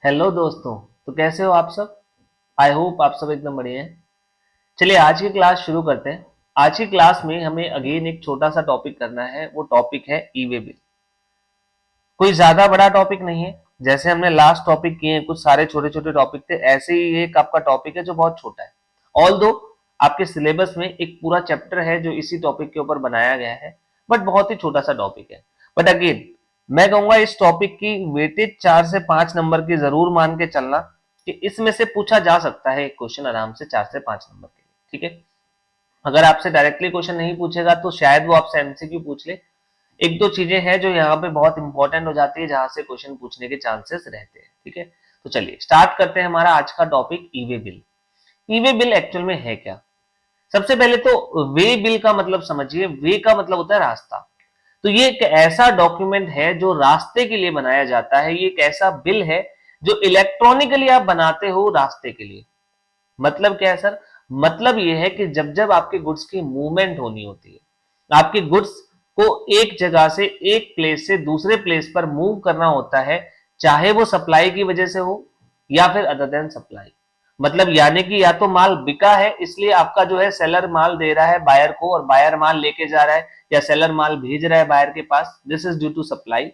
Hello दोस्तों। तो कैसे हो आप सब? आई होप आप सब एकदम बढ़िया हैं। चलिए आज की क्लास शुरू करते हैं। आज की क्लास में हमें अगेन एक छोटा सा टॉपिक करना है। वो टॉपिक है ई वे बिल। कोई ज्यादा बड़ा टॉपिक नहीं है। जैसे हमने लास्ट टॉपिक किए हैं, कुछ सारे छोटे छोटे टॉपिक थे, ऐसे ही एक आपका टॉपिक है जो बहुत छोटा है। ऑल दो आपके सिलेबस में एक पूरा चैप्टर है जो इसी टॉपिक के ऊपर बनाया गया है, बट बहुत ही छोटा सा टॉपिक है। बट अगेन मैं कहूंगा इस टॉपिक की वेटेज 4 से 5 नंबर की जरूर मान के चलना, कि इसमें से पूछा जा सकता है एक क्वेश्चन आराम से 4 से 5 नंबर के लिए। ठीक है, अगर आपसे डायरेक्टली क्वेश्चन नहीं पूछेगा तो शायद वो आपसे एमसीक्यू पूछ ले। एक दो चीजें हैं जो यहाँ पे बहुत इंपॉर्टेंट हो जाती है, जहां से क्वेश्चन पूछने के चांसेस रहते हैं। ठीक है, तो चलिए स्टार्ट करते हैं हमारा आज का टॉपिक ई way bill. E way bill actual में है क्या? सबसे पहले तो वे बिल का मतलब समझिए। वे का मतलब होता है रास्ता। तो ये एक ऐसा डॉक्यूमेंट है जो रास्ते के लिए बनाया जाता है। ये एक ऐसा बिल है जो इलेक्ट्रॉनिकली आप बनाते हो रास्ते के लिए। मतलब क्या है सर? मतलब ये है कि जब जब आपके गुड्स की मूवमेंट होनी होती है, आपके गुड्स को एक जगह से एक प्लेस से दूसरे प्लेस पर मूव करना होता है, चाहे वो सप्लाई की वजह से हो या फिर अदर देन सप्लाई। मतलब यानी कि या तो माल बिका है इसलिए आपका जो है सेलर माल दे रहा है बायर को और बायर माल लेके जा रहा है, या सेलर माल भेज रहा है बायर के पास, this is due to supply.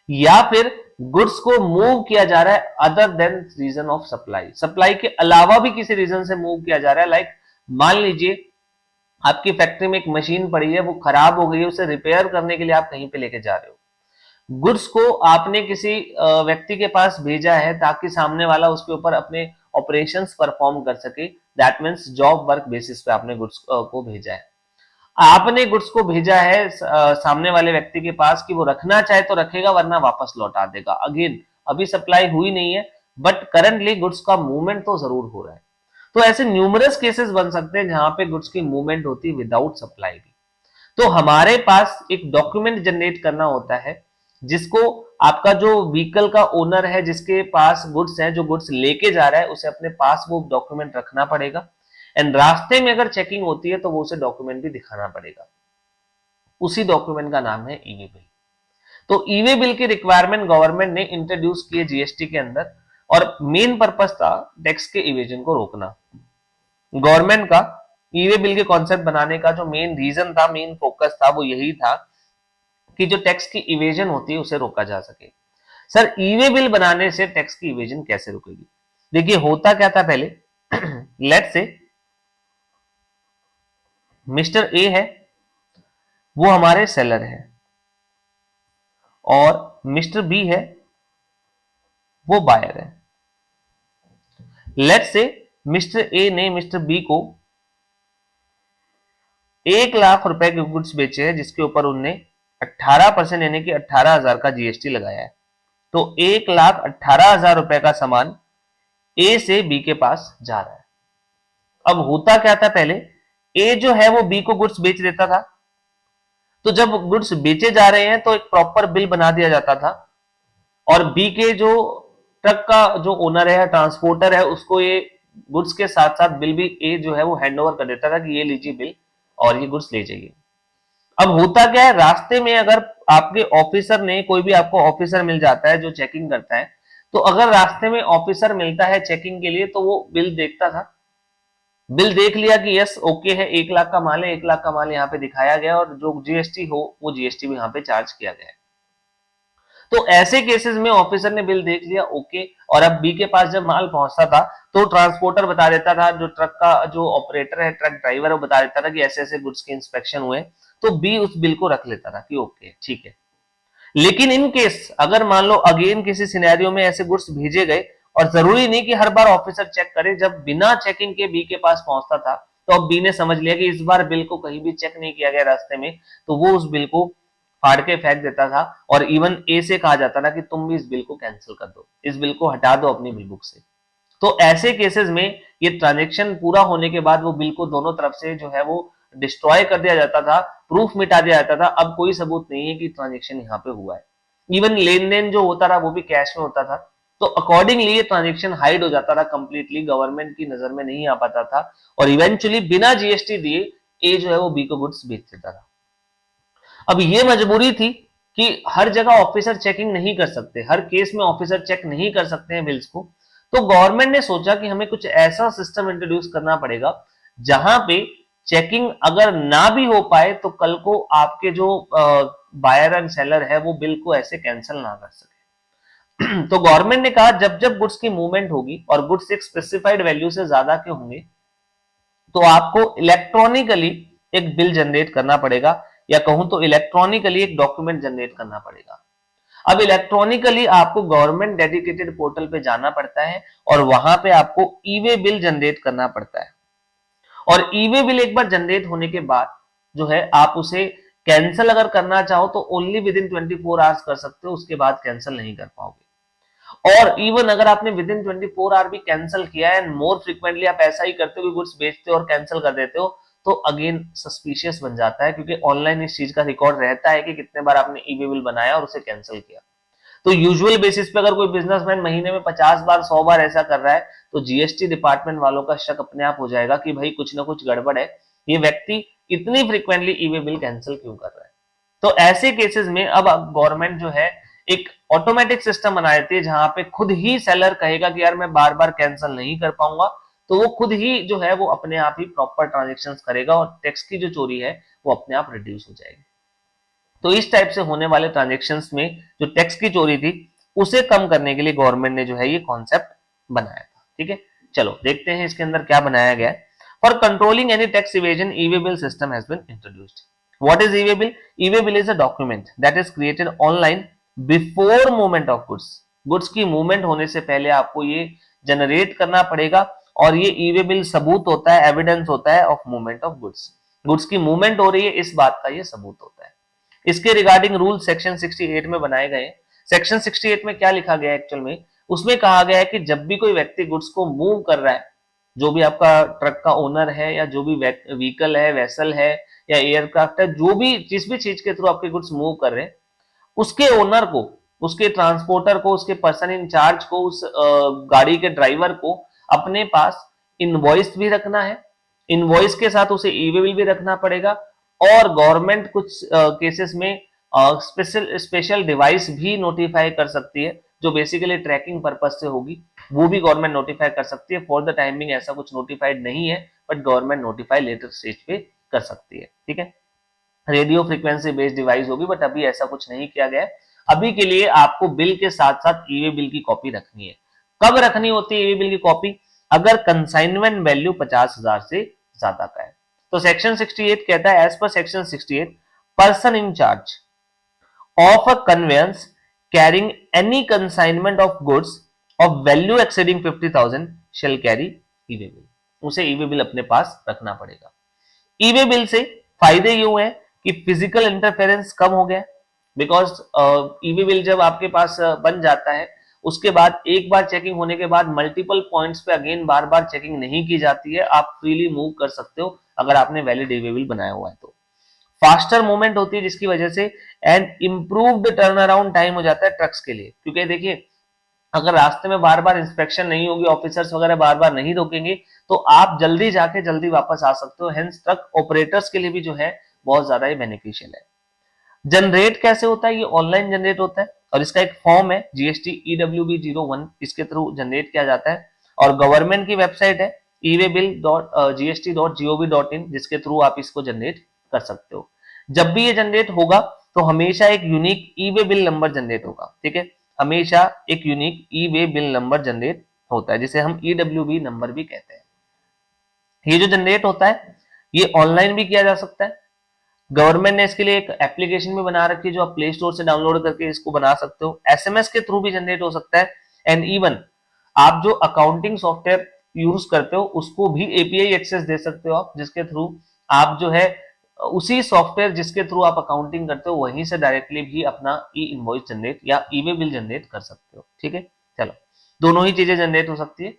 या फिर गुड्स को मूव किया जा रहा है other than reason of supply. Supply के अलावा भी किसी रीजन से मूव किया जा रहा है। लाइक मान लीजिए आपकी फैक्ट्री में एक मशीन पड़ी है, वो खराब हो गई है, उसे रिपेयर करने के लिए आप कहीं पे लेके जा रहे हो। गुड्स को आपने किसी व्यक्ति के पास भेजा है ताकि सामने वाला उसके ऊपर अपने ऑपरेशंस परफॉर्म कर सके। That means job work basis पे आपने गुड्स को भेजा है। आपने गुड्स को भेजा है सामने वाले व्यक्ति के पास कि वो रखना चाहे तो रखेगा वरना वापस लौटा देगा। अगेन अभी सप्लाई हुई नहीं है, बट करंटली गुड्स का मूवमेंट तो जरूर हो रहा है। तो ऐसे न्यूमरस केसेस बन सकते हैं जहां पे गुड्स की मूवमेंट होती है विदाउट सप्लाई भी। तो हमारे पास एक डॉक्यूमेंट जनरेट करना होता है, जिसको आपका जो व्हीकल का ओनर है, जिसके पास गुड्स है, जो गुड्स लेके जा रहा है, उसे अपने पास वो डॉक्यूमेंट रखना पड़ेगा। एंड रास्ते में अगर चेकिंग होती है तो वो उसे डॉक्यूमेंट भी दिखाना पड़ेगा। उसी डॉक्यूमेंट का नाम है ई वे बिल। तो ई वे बिल की रिक्वायरमेंट गवर्नमेंट ने इंट्रोड्यूस किए जीएसटी के अंदर, और मेन पर्पस था टैक्स के इवेजन को रोकना। गवर्नमेंट का ई वे बिल के कॉन्सेप्ट बनाने का जो मेन रीजन था, मेन फोकस था, वो यही था कि जो टैक्स की इवेजन होती है उसे रोका जा सके। सर ई वे बिल बनाने से टैक्स की इवेजन कैसे रुकेगी? देखिए होता क्या था पहले। लेट से मिस्टर ए है, वो हमारे सेलर है, और मिस्टर बी है, वो बायर है। लेट से मिस्टर ए ने मिस्टर बी को 1 लाख रुपए के गुड्स बेचे हैं, जिसके ऊपर उनने 18% यानी कि 18,000 का जीएसटी लगाया है। तो 1,18,000 रुपए का सामान ए से बी के पास जा रहा है। अब होता क्या था पहले, ए जो है वो बी को गुड्स बेच देता था। तो जब गुड्स बेचे जा रहे हैं तो एक प्रॉपर बिल बना दिया जाता था, और बी के जो ट्रक का जो ओनर है, ट्रांसपोर्टर है, उसको ये गुड्स के साथ साथ बिल भी ए जो है वो हैंड ओवर कर देता था कि ये लीजिए बिल और ये गुड्स ले जाइए। अब होता क्या है, रास्ते में अगर आपके ऑफिसर ने, कोई भी आपको ऑफिसर मिल जाता है जो चेकिंग करता है, तो अगर रास्ते में ऑफिसर मिलता है चेकिंग के लिए तो वो बिल देखता था। बिल देख लिया कि यस ओके है, 1 लाख का माल है, 1 लाख का माल यहाँ पे दिखाया गया, और जो जीएसटी हो वो जीएसटी भी यहाँ पे चार्ज किया गया है। तो ऐसे केसेस में ऑफिसर ने बिल देख लिया ओके, और अब बी के पास जब माल पहुंचता था तो ट्रांसपोर्टर बता देता था, जो ट्रक का जो ऑपरेटर है, ट्रक ड्राइवर है, वो बता देता था कि ऐसे ऐसे गुड्स के इंस्पेक्शन हुए। तो बी उस बिल को रख लेता था कि ओके ठीक है। लेकिन इन केस अगर मान लो अगेन किसी सिनेरियो में ऐसे गुड्स भेजे गए, और जरूरी नहीं कि हर बार ऑफिसर चेक करे, जब बिना चेकिंग के बी के पास पहुंचता था तो अब बी ने समझ लिया कि इस बार बिल को कहीं भी चेक नहीं किया गया रास्ते में, तो वो उस बिल को फाड़ के फेंक देता था। और इवन ए से कहा जाता था कि तुम भी इस बिल को कैंसिल कर दो, इस बिल को हटा दो अपनी बिल बुक से। तो ऐसे केसेस में ये ट्रांजेक्शन पूरा होने के बाद वो बिल को दोनों तरफ से जो है वो डिस्ट्रॉय कर दिया जाता था, प्रूफ मिटा दिया जाता था। अब कोई सबूत नहीं है कि ट्रांजेक्शन यहाँ पे हुआ है। इवन लेन देन जो होता रहा वो भी कैश में होता था। तो अकॉर्डिंगली ये ट्रांजेक्शन हाइड हो जाता था कंप्लीटली, गवर्नमेंट की नजर में नहीं आ पाता था, और इवेंचुअली बिना जीएसटी दिए ए जो है वो बी को गुड्स बेच देता था। अब ये मजबूरी थी कि हर जगह ऑफिसर चेकिंग नहीं कर सकते, हर केस में ऑफिसर चेक नहीं कर सकते हैं बिल्स को। तो गवर्नमेंट ने सोचा कि हमें कुछ ऐसा सिस्टम इंट्रोड्यूस करना पड़ेगा जहां पे चेकिंग अगर ना भी हो पाए तो कल को आपके जो बायर एंड सेलर है वो बिल को ऐसे कैंसिल ना कर सके। तो गवर्नमेंट ने कहा जब जब गुड्स की मूवमेंट होगी और गुड्स एक स्पेसिफाइड वैल्यू से ज्यादा के होंगे तो आपको इलेक्ट्रॉनिकली एक बिल जनरेट करना पड़ेगा, या कहूं तो इलेक्ट्रॉनिकली एक डॉक्यूमेंट जनरेट करना पड़ेगा। अब इलेक्ट्रॉनिकली आपको गवर्नमेंट डेडिकेटेड पोर्टल पे जाना पड़ता है और वहां पे आपको ई वे बिल जनरेट करना पड़ता है। और ई वे बिल एक बार जनरेट होने के बाद जो है आप उसे कैंसिल अगर करना चाहो तो ओनली विद इन 24 आवर्स कर सकते हो, उसके बाद कैंसिल नहीं कर पाओगे। और इवन अगर आपने विद इन 24 आवर भी कैंसिल किया है एंड मोर फ्रीक्वेंटली आप ऐसा ही करते हो, गुड्स बेचते हो और कैंसिल कर देते हो, तो अगेन सस्पिशियस बन जाता है, क्योंकि ऑनलाइन इस चीज का रिकॉर्ड रहता है कि कितने बार आपने ई वे बिल बनाया और उसे कैंसिल किया। तो यूजुअल बेसिस पे अगर कोई बिजनेसमैन महीने में 50 बार 100 बार ऐसा कर रहा है तो जीएसटी डिपार्टमेंट वालों का शक अपने आप हो जाएगा कि भाई कुछ ना कुछ गड़बड़ है, ये व्यक्ति इतनी फ्रीक्वेंटली ई वे बिल कैंसिल क्यों कर रहा है। तो ऐसे केसेस में अब गवर्नमेंट जो है एक ऑटोमेटिक सिस्टम बना देती है जहां पे खुद ही सेलर कहेगा कि यार मैं बार बार कैंसिल नहीं कर पाऊंगा, तो वो खुद ही जो है वो अपने आप ही प्रॉपर ट्रांजेक्शन्स करेगा और टैक्स की जो चोरी है वो अपने आप रिड्यूस हो जाएगी। तो इस टाइप से होने वाले ट्रांजेक्शन्स में जो टैक्स की चोरी थी उसे कम करने के लिए गवर्नमेंट ने जो है ये कॉन्सेप्ट बनाया था। ठीक है, चलो देखते हैं इसके अंदर क्या बनाया गया है। For controlling any tax evasion e way bill system has been introduced. What is e way bill? E way bill is a document that is created online before movement of goods. Goods की movement होने से पहले आपको ये generate करना पड़ेगा और ये ई वे बिल सबूत होता है, एविडेंस होता है of movement of goods. Goods की मूवमेंट हो रही है इस बात का ये सबूत होता है। इसके रिगार्डिंग रूल सेक्शन 68 में बनाए गए। सेक्शन 68 में क्या लिखा गया है एक्चुअल में? उसमें कहा गया है कि जब भी कोई व्यक्ति गुड्स को मूव कर रहा है, जो भी आपका ट्रक का ओनर है या जो भी व्हीकल है, वेसल है या एयरक्राफ्ट है, जो भी जिस भी चीज के थ्रू आपके गुड्स मूव कर रहे हैं, उसके ओनर को, उसके ट्रांसपोर्टर को, उसके पर्सन इन चार्ज को, उस गाड़ी के ड्राइवर को अपने पास इनवॉइस भी रखना है। इनवॉइस के साथ उसे ई वे बिल भी रखना पड़ेगा और गवर्नमेंट कुछ केसेस में स्पेशल डिवाइस भी नोटिफाई कर सकती है जो बेसिकली ट्रैकिंग पर्पज से होगी, वो भी गवर्नमेंट नोटिफाई कर सकती है। फॉर द टाइमिंग ऐसा कुछ नोटिफाइड नहीं है, but government notify later stage पे कर सकती है। ठीक है, रेडियो फ्रीक्वेंसी बेस्ड डिवाइस होगी, बट अभी ऐसा कुछ नहीं किया गया है। अभी के लिए आपको बिल के साथ साथ ई वे बिल की कॉपी रखनी है। कब रखनी होती है ई वे बिल की कॉपी? अगर कंसाइनमेंट वैल्यू 50,000 से ज्यादा का है। तो सेक्शन 68 कहता है, as per section 68, person in charge of a conveyance carrying any consignment of goods of value exceeding 50,000 shall carry e way bill. उसे ई वे बिल अपने पास रखना पड़ेगा। ई वे बिल से फायदे यूं है कि फिजिकल इंटरफेरेंस कम हो गया, बिकॉज ई वे बिल जब आपके पास बन जाता है उसके बाद एक बार चेकिंग होने के बाद मल्टीपल पॉइंट्स पे अगेन बार बार चेकिंग नहीं की जाती है, आप फ्रीली मूव कर सकते हो अगर आपने वैलिड ई वे बिल बनाया हुआ है तो। फास्टर मूवमेंट होती है जिसकी वजह से and improved turn around time हो जाता है ट्रक्स के लिए, क्योंकि देखिए अगर रास्ते में बार बार इंस्पेक्शन नहीं होगी, ऑफिसर्स वगैरह बार बार नहीं रोकेंगे, तो आप जल्दी जाके जल्दी वापस आ सकते हो। हेंस ट्रक ऑपरेटर्स के लिए भी जो है बहुत ज्यादा ही बेनिफिशियल है। जनरेट कैसे होता है? ये ऑनलाइन जनरेट होता है और इसका एक फॉर्म है जीएसटी EWB 01, इसके थ्रू जनरेट किया जाता है और गवर्नमेंट की वेबसाइट है eWaybill.gst.gov.in, जिसके थ्रू आप इसको जनरेट कर सकते हो। जब भी ये जनरेट होगा तो हमेशा एक यूनिक ई वे बिल नंबर जनरेट होगा। ठीक है, हमेशा एक यूनिक ई वे बिल नंबर जनरेट होता है जिसे हम EWB नंबर भी कहते हैं। ये जो जनरेट होता है ये ऑनलाइन भी किया जा सकता है। गवर्नमेंट ने इसके लिए एक एप्लीकेशन भी बना रखी है जो आप प्ले स्टोर से डाउनलोड करके इसको बना सकते हो। एसएमएस के थ्रू भी जनरेट हो सकता है एंड इवन आप जो अकाउंटिंग सॉफ्टवेयर यूज करते हो उसको भी एपीआई एक्सेस दे सकते हो आप, जिसके थ्रू आप जो है उसी सॉफ्टवेयर जिसके थ्रू आप अकाउंटिंग करते हो वहीं से डायरेक्टली भी अपना ई इनवॉइस जनरेट या ई वे बिल जनरेट कर सकते हो। ठीक है, चलो दोनों ही चीजें जनरेट हो सकती है।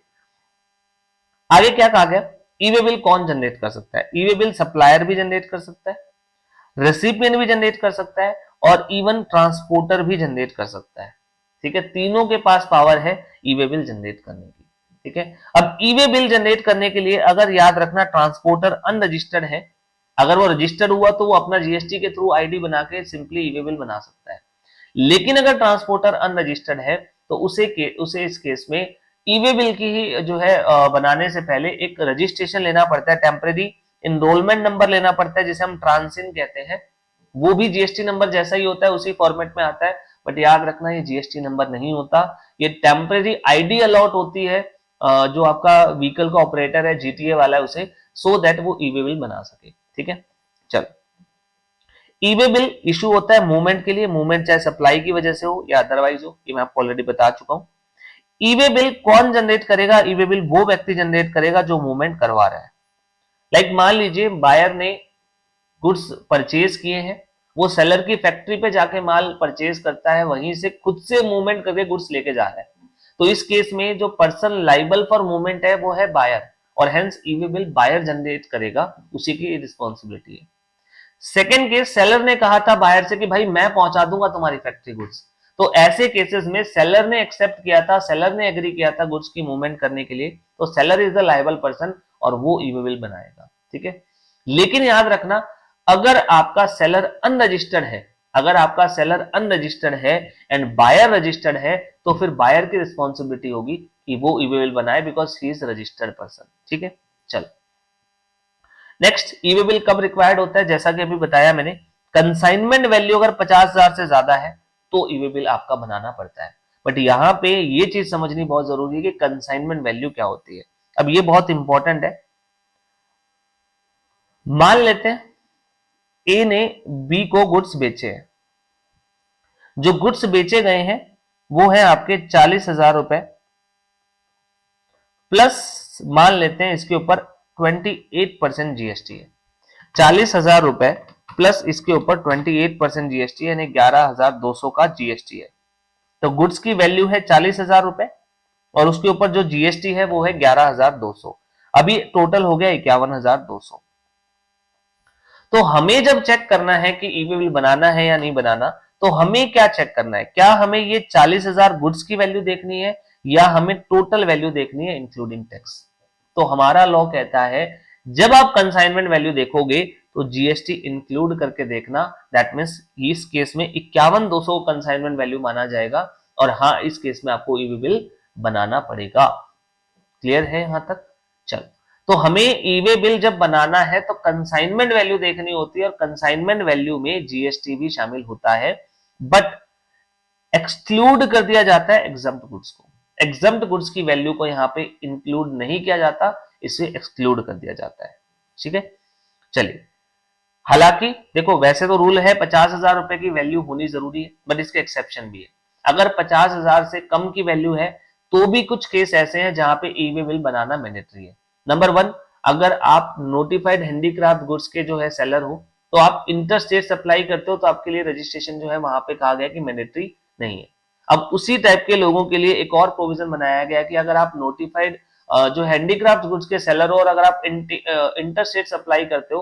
आगे क्या कहा गया? ई वे बिल कौन जनरेट कर सकता है? ई वे बिल सप्लायर भी जनरेट कर सकता है, रेसिपिएंट भी जनरेट कर सकता है और इवन ट्रांसपोर्टर भी जनरेट कर सकता है। ठीक है, तीनों के पास पावर है ई वे बिल जनरेट करने की। ठीक है, अब ई वे बिल जनरेट करने के लिए अगर याद रखना ट्रांसपोर्टर अनरजिस्टर्ड है, अगर वो रजिस्टर्ड हुआ तो वो अपना जीएसटी के थ्रू आईडी बना के सिंपली ई वे बिल बना सकता है। लेकिन अगर ट्रांसपोर्टर अनरजिस्टर्ड है तो उसे इस केस में ई-वे बिल की ही जो है बनाने से पहले एक रजिस्ट्रेशन लेना पड़ता है, टेम्परेरी इनरोलमेंट नंबर लेना पड़ता है जिसे हम ट्रांसिन कहते हैं। वो भी जीएसटी नंबर जैसा ही होता है, उसी फॉर्मेट में आता है, बट याद रखना ये जीएसटी नंबर नहीं होता, ये टेम्परेरी आईडी अलॉट होती है जो आपका व्हीकल का ऑपरेटर है, जीटीए वाला है उसे, सो दैट वो ई-वे बिल बना सके। ठीक है, चलो ई-वे बिल इशू होता है मूवमेंट के लिए, मूवमेंट चाहे सप्लाई की वजह से हो या अदरवाइज हो, ये मैं आपको ऑलरेडी बता चुका हूं। ई-वे बिल कौन जनरेट करेगा? ई-वे बिल वो व्यक्ति जनरेट करेगा जो मूवमेंट करवा रहा है। लाइक मान लीजिए बायर ने गुड्स परचेज किए हैं, वो सेलर की फैक्ट्री पे जाके माल परचेज करता है, वहीं से खुद से मूवमेंट करके गुड्स लेके जा रहा है, तो इस केस में जो पर्सन लाइबल फॉर मूवमेंट है वो है बायर, और hence e way bill buyer generate करेगा, उसी की रिस्पॉन्सिबिलिटी है। सेकेंड केस, सेलर ने कहा था बायर से कि भाई मैं पहुंचा दूंगा तुम्हारी फैक्ट्री गुड्स, तो ऐसे केसेस में सेलर ने एक्सेप्ट किया था, सेलर ने एग्री किया था गुड्स की मूवमेंट करने के लिए, तो seller is the liable person और वो ई-वे बिल बनाएगा। ठीक है, लेकिन याद रखना अगर आपका सेलर अनरजिस्टर्ड है, अगर आपका सेलर अनरजिस्टर्ड है एंड बायर रजिस्टर्ड है, तो फिर बायर की रिस्पॉन्सिबिलिटी होगी कि वो ई-वे बिल बनाए because he is registered person. ठीक है, चलो नेक्स्ट, ई-वे बिल कब रिक्वायर्ड होता है? जैसा कि अभी बताया मैंने, कंसाइनमेंट वैल्यू अगर 50,000 से ज्यादा है तो ई-वे बिल आपका बनाना पड़ता है। बट यहां पे ये चीज समझनी बहुत जरूरी है कि कंसाइनमेंट वैल्यू क्या होती है। अब ये बहुत इंपॉर्टेंट है। मान लेते हैं ए ने बी को गुड्स बेचे हैं, जो गुड्स बेचे गए हैं वो है आपके 40,000 रुपए, प्लस मान लेते हैं इसके ऊपर 28% जीएसटी है। 40,000 रुपए प्लस इसके ऊपर 28% जीएसटी यानी 11,200 का जीएसटी है। तो गुड्स की वैल्यू है 40,000 रुपए और उसके ऊपर जो जीएसटी है वो है 11,200। अभी टोटल हो गया 51,200। तो हमें जब चेक करना है कि ई-वे बिल बनाना है या नहीं बनाना, तो हमें क्या चेक करना है? क्या हमें ये 40,000 गुड्स की वैल्यू देखनी है या हमें टोटल वैल्यू देखनी है इंक्लूडिंग टैक्स? तो हमारा लॉ कहता है जब आप कंसाइनमेंट वैल्यू देखोगे तो जीएसटी इंक्लूड करके देखना, दैट मींस इस केस में 51,200 कंसाइनमेंट वैल्यू माना जाएगा और हाँ इस केस में आपको ई-वे बिल बनाना पड़ेगा। क्लियर है यहां तक? चल, तो हमें ई-वे बिल जब बनाना है तो कंसाइनमेंट वैल्यू देखनी होती है और कंसाइनमेंट वैल्यू में जीएसटी भी शामिल होता है, बट एक्सक्लूड कर दिया जाता है एग्जम्प्ट गुड्स को। एग्जम्प्ट गुड्स की वैल्यू को यहां पे इंक्लूड नहीं किया जाता, इसे एक्सक्लूड कर दिया जाता है। ठीक है, चलिए, हालांकि देखो वैसे तो रूल है 50,000 रुपए की वैल्यू होनी जरूरी है, बट इसके एक्सेप्शन भी है। अगर 50,000 से कम की वैल्यू है तो भी कुछ केस ऐसे हैं जहां पे ई-वे बिल बनाना मैंडेटरी है। नंबर 1, अगर आप नोटिफाइड हैंडीक्राफ्ट गुड्स के जो है सेलर हो, तो आप इंटर स्टेट सप्लाई करते हो, तो आपके लिए रजिस्ट्रेशन जो है वहां पे कहा गया कि मैंडेटरी नहीं है। अब उसी टाइप के लोगों के लिए एक और प्रोविजन बनाया गया कि अगर आप नोटिफाइड जो हैंडीक्राफ्ट गुड्स के सेलर हो और अगर आप इंटर स्टेट सप्लाई करते हो,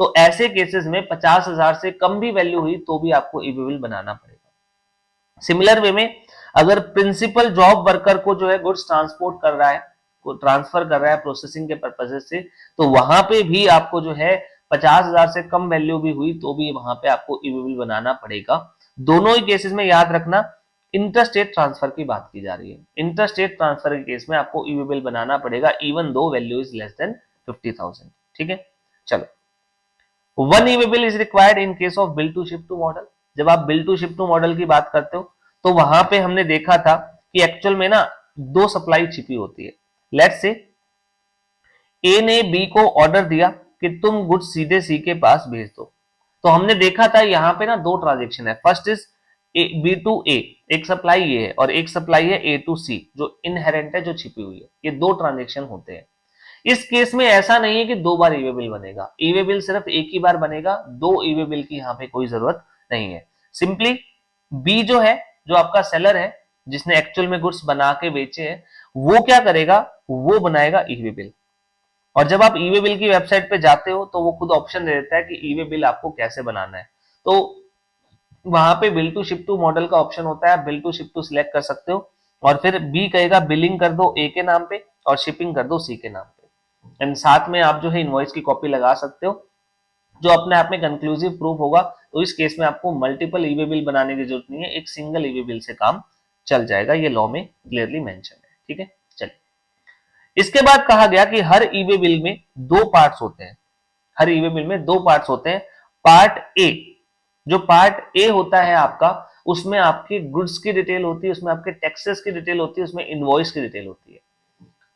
तो ऐसे केसेस में 50,000 से कम भी वैल्यू हुई तो भी आपको ई-वे बिल बनाना पड़ेगा। सिमिलर वे में अगर प्रिंसिपल जॉब वर्कर को जो है गुड्स ट्रांसपोर्ट कर रहा है, को ट्रांसफर कर रहा है प्रोसेसिंग के पर्पज से, तो वहां पे भी आपको जो है 50,000 से कम वैल्यू भी हुई तो भी वहां पे आपको ई-वे बिल बनाना पड़ेगा। दोनों ही केसेस में याद रखना इंटर स्टेट ट्रांसफर की बात की जा रही है। इंटर स्टेट ट्रांसफर के केस में आपको ई-वे बिल बनाना पड़ेगा even though value is less than 50,000। ठीक है, चलो, one e way bill is required in case of bill to ship to model. जब आप bill to ship to model की बात करते हो तो वहां पे हमने देखा था कि एक्चुअल में ना दो सप्लाई छिपी होती है। लेट्स से ए ने बी को ऑर्डर दिया कि तुम गुड्स सीधे सी के पास भेज दो, तो हमने देखा था यहाँ पे ना दो ट्रांजेक्शन है। फर्स्ट इज बी टू ए, एक सप्लाई ये है, और एक सप्लाई है ए टू सी जो इनहेरेंट है, जो छिपी हुई है। ये दो ट्रांजेक्शन होते हैं। इस केस में ऐसा नहीं है कि दो बार ई-वे बिल बनेगा, ई-वे बिल सिर्फ एक ही बार बनेगा, दो ई-वे बिल की यहाँ पे कोई जरूरत नहीं है। सिंपली बी जो है, जो आपका सेलर है जिसने एक्चुअल में गुड्स बना के बेचे हैं, वो क्या करेगा, वो बनाएगा ई-वे बिल। और जब आप ई-वे बिल की वेबसाइट पे जाते हो तो वो खुद ऑप्शन दे देता है कि ई-वे बिल आपको कैसे बनाना है, तो वहां पे bill to ship to model का ऑप्शन होता है, bill to ship to select कर सकते हो और फिर बी कहेगा बिलिंग कर दो ए के नाम पे और शिपिंग कर दो सी के नाम पे, एंड साथ में आप जो है इनवॉइस की कॉपी लगा सकते हो जो अपने आप में कंक्लूसिव प्रूफ होगा, तो इस केस में आपको मल्टीपल ई वे बिल बनाने की जरूरत नहीं है, एक सिंगल ई वे बिल से काम चल जाएगा। ये लॉ में क्लियरली मेंशन है। ठीक है, चलिए इसके बाद कहा गया कि हर ई वे बिल में दो पार्ट्स होते हैं। हर ई वे बिल में दो पार्ट्स होते हैं। पार्ट ए, जो पार्ट ए होता है आपका, उसमें आपकी गुड्स की डिटेल होती है, उसमें आपके टैक्सेस की डिटेल होती है, उसमें इनवॉइस की डिटेल होती है।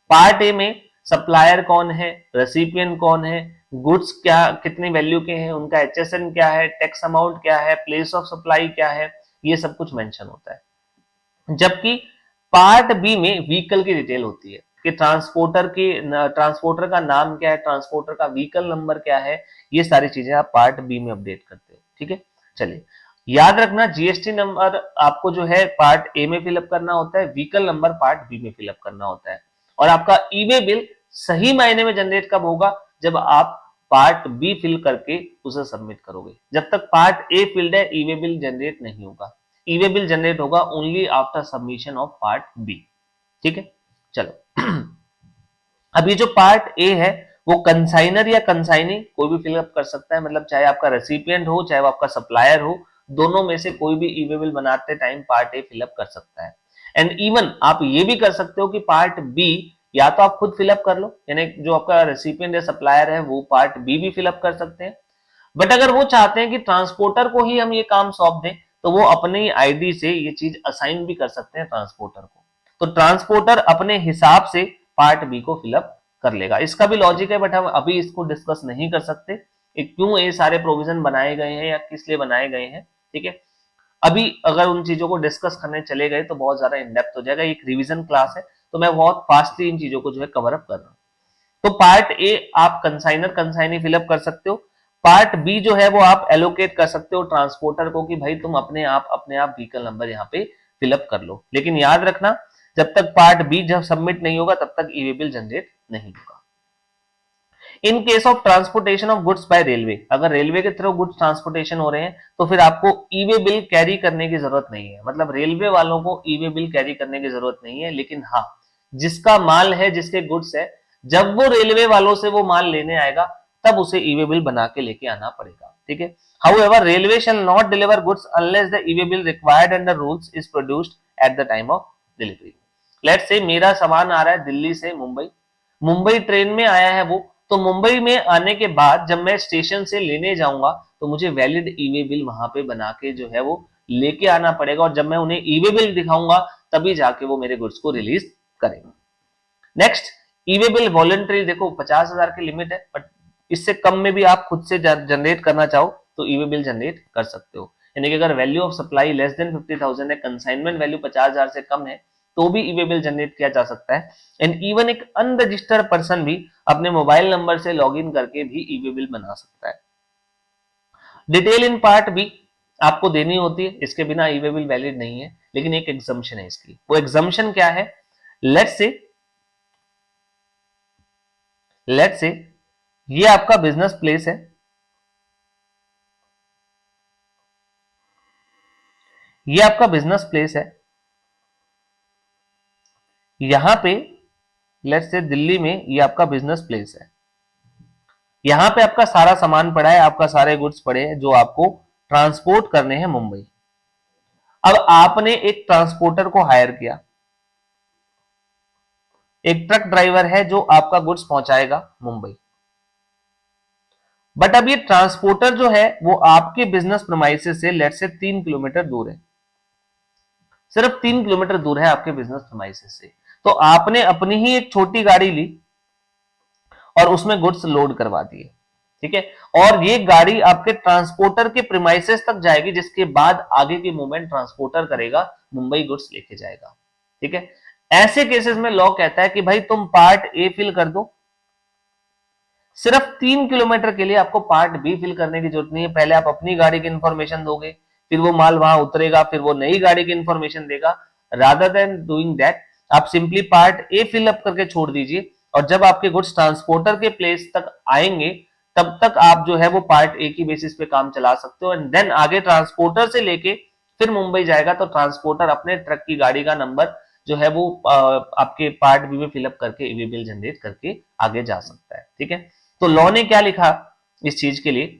पार्ट ए में सप्लायर कौन है, रेसिपिएंट कौन है, गुड्स क्या कितनी वैल्यू के हैं, उनका एचएसएन क्या है, टैक्स अमाउंट क्या है, प्लेस ऑफ सप्लाई क्या है, ये सब कुछ मेंशन होता है। जबकि पार्ट बी में व्हीकल की डिटेल होती है कि ट्रांसपोर्टर का नाम क्या है, ट्रांसपोर्टर का व्हीकल नंबर क्या है, ये सारी चीजें आप पार्ट बी में अपडेट करते हो। ठीक है, चलिए याद रखना जीएसटी नंबर आपको जो है पार्ट ए में फिलअप करना होता है, व्हीकल नंबर पार्ट बी में फिलअप करना होता है। और आपका ई वे बिल सही मायने में जनरेट कब होगा, जब आप पार्ट बी फिल करके उसे सबमिट करोगे। जब तक पार्ट ए फिल्ड है ई वे बिल जनरेट नहीं होगा। ई वे बिल जनरेट होगा only after submission of part B. ठीक है, चलो अब ये जो पार्ट ए है वो कंसाइनर या कंसाइनी कोई भी फिलअप कर सकता है, मतलब चाहे आपका रेसिपिएंट हो चाहे वो आपका सप्लायर हो, दोनों में से कोई भी ई वे बिल बनाते टाइम पार्ट ए फिलअप कर सकता है। एंड इवन आप ये भी कर सकते हो कि पार्ट बी या तो आप खुद फिलअप कर लो, यानी जो आपका रेसिपिएंट या सप्लायर है वो पार्ट बी भी फिलअप कर सकते हैं। बट अगर वो चाहते हैं कि ट्रांसपोर्टर को ही हम ये काम सौंप दें, तो वो अपनी आईडी से ये चीज असाइन भी कर सकते हैं ट्रांसपोर्टर को। तो ट्रांसपोर्टर अपने हिसाब से पार्ट बी को फिलअप कर लेगा। इसका भी लॉजिक है, बट हम अभी इसको डिस्कस नहीं कर सकते क्यों ये सारे प्रोविजन बनाए गए हैं या किस लिए बनाए गए हैं। ठीक है, अभी अगर उन चीजों को डिस्कस करने चले गए तो बहुत ज्यादा इन डेप्थ हो जाएगा। एक रिवीजन क्लास है तो मैं बहुत फास्टली इन चीजों को जो है कवर अप कर रहा हूँ। तो पार्ट ए आप कंसाइनर कंसाइनी फिलअप कर सकते हो। पार्ट बी जो है वो आप एलोकेट कर सकते हो ट्रांसपोर्टर को कि भाई तुम अपने आप व्हीकल नंबर यहाँ पे फिलअप कर लो। लेकिन याद रखना जब तक पार्ट बी जब सबमिट नहीं होगा तब तक ई वे बिल जनरेट नहीं होगा। इन case of transportation of goods by railway, अगर रेलवे के थ्रू गुड्स ट्रांसपोर्टेशन हो रहे हैं तो फिर आपको ई वे बिल कैरी करने की जरूरत नहीं है, मतलब रेलवे वालों को ई वे बिल कैरी करने की जरूरत नहीं है। लेकिन हाँ, जिसका माल है जिसके गुड्स है, जब वो रेलवे वालों से वो माल लेने आएगा तब उसे ई वे बिल बना के लेके आना पड़ेगा। ठीक है, however railway shall not deliver goods unless the E way bill required under rules is produced at the time of delivery. Let's say मेरा सामान आ रहा है दिल्ली से मुंबई, मुंबई ट्रेन में आया है वो, तो मुंबई में आने के बाद जब मैं स्टेशन से लेने जाऊंगा तो मुझे वैलिड ई वे बिल वहां पे बना के जो है वो लेके आना पड़ेगा, और जब मैं उन्हें ई वे बिल दिखाऊंगा तभी जाके वो मेरे गुड्स को रिलीज करेंगे। नेक्स्ट, ई वे बिल वॉलंटरी, देखो 50,000 की लिमिट है, बट इससे कम में भी आप खुद से जनरेट करना चाहो तो ई वे बिल जनरेट कर सकते हो। यानी कि अगर value of supply less than 50,000 है, कंसाइनमेंट वैल्यू 50,000 से कम है, तो भी ई वे बिल जनरेट किया जा सकता है। एंड इवन एक अनरजिस्टर्ड पर्सन भी अपने मोबाइल नंबर से लॉगिन करके भी ई वे बिल बना सकता है। डिटेल इन पार्ट बी आपको देनी होती है, इसके बिना ई वे बिल वैलिड नहीं है। लेकिन एक एग्जम्पशन है इसकी, वो एग्जम्पशन क्या है, लेट्स से ये आपका बिजनेस प्लेस है, ये आपका बिजनेस प्लेस है, यहां पे लेट्स से दिल्ली में ये आपका बिजनेस प्लेस है, यहां पे आपका सारा सामान पड़ा है, आपका सारे गुड्स पड़े हैं जो आपको ट्रांसपोर्ट करने हैं मुंबई। अब आपने एक ट्रांसपोर्टर को हायर किया, एक ट्रक ड्राइवर है जो आपका गुड्स पहुंचाएगा मुंबई। बट अब ये ट्रांसपोर्टर जो है वो आपके बिजनेस प्रीमाइसेस से लेट से 3 किलोमीटर दूर है, सिर्फ 3 किलोमीटर दूर है आपके बिजनेस प्रीमाइसेस से। तो आपने अपनी ही एक छोटी गाड़ी ली और उसमें गुड्स लोड करवा दिए। ठीक है, और ये गाड़ी आपके ट्रांसपोर्टर के प्रीमाइसेस तक जाएगी, जिसके बाद आगे की मूवमेंट ट्रांसपोर्टर करेगा, मुंबई गुड्स लेके जाएगा। ठीक है, ऐसे केसेस में लॉ कहता है कि भाई तुम पार्ट ए फिल कर दो, सिर्फ 3 किलोमीटर के लिए आपको पार्ट बी फिल करने की जरूरत नहीं है। पहले आप अपनी गाड़ी की इंफॉर्मेशन दोगे, फिर वो माल वहां उतरेगा, फिर वो नई गाड़ी की इंफॉर्मेशन देगा। रादर देन डूइंग दैट आप simply part A fill up करके छोड़ दीजिए, और जब आपके गुड्स ट्रांसपोर्टर के प्लेस तक आएंगे तब तक आप जो है वो पार्ट ए की बेसिस पे काम चला सकते हो। एंड देन आगे ट्रांसपोर्टर से लेके फिर मुंबई जाएगा तो ट्रांसपोर्टर अपने ट्रक की गाड़ी का नंबर जो है वो आपके पार्ट बी में फिलअप करके ईवी बिल जनरेट करके आगे जा सकता है। ठीक है, तो लॉ ने क्या लिखा इस चीज के लिए,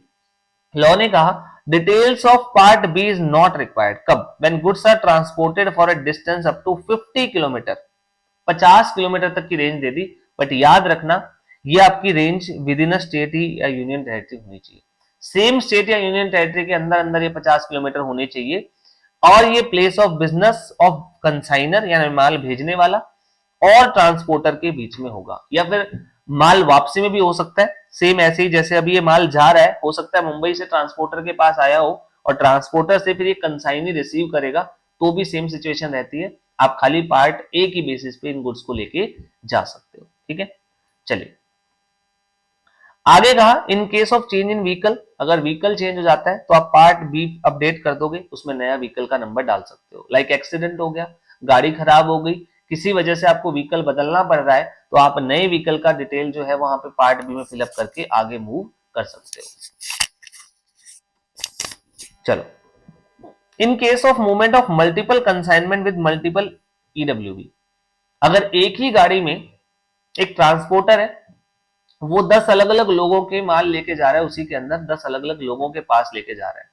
लॉ ने कहा details of part B is not required, कब? When goods are transported for a distance up to 50 kilometre, 50 kilometre तक की रेंज दे दी, बट याद रखना ये आपकी range within a state ही या यूनियन टेरिटरी होनी चाहिए। सेम स्टेट या यूनियन टेरिटरी के अंदर अंदर ये 50 किलोमीटर होने चाहिए, और ये place of business of consignor यानी माल भेजने वाला और ट्रांसपोर्टर के बीच में होगा, या फिर माल वापसी में भी हो सकता है। सेम ऐसे ही जैसे अभी ये माल जा रहा है, हो सकता है मुंबई से ट्रांसपोर्टर के पास आया हो और ट्रांसपोर्टर से फिर ये कंसाइनी रिसीव करेगा, तो भी सेम सिचुएशन रहती है। आप खाली पार्ट ए की बेसिस पे इन गुड्स को लेके जा सकते हो। ठीक है, चलिए आगे कहा इन case of change in vehicle, अगर व्हीकल चेंज हो जाता है तो आप पार्ट बी अपडेट कर दोगे, उसमें नया व्हीकल का नंबर डाल सकते हो। लाइक एक्सीडेंट हो गया, गाड़ी खराब हो गई, किसी वजह से आपको व्हीकल बदलना पड़ रहा है, तो आप नए व्हीकल का डिटेल जो है वहां पे पार्ट बी में फिलअप करके आगे मूव कर सकते हो। चलो in case of movement of multiple consignment with multiple EWB, अगर एक ही गाड़ी में एक ट्रांसपोर्टर है, वो 10 अलग अलग लोगों के माल लेके जा रहा है, उसी के अंदर 10 अलग अलग लोगों के पास लेके जा रहा है,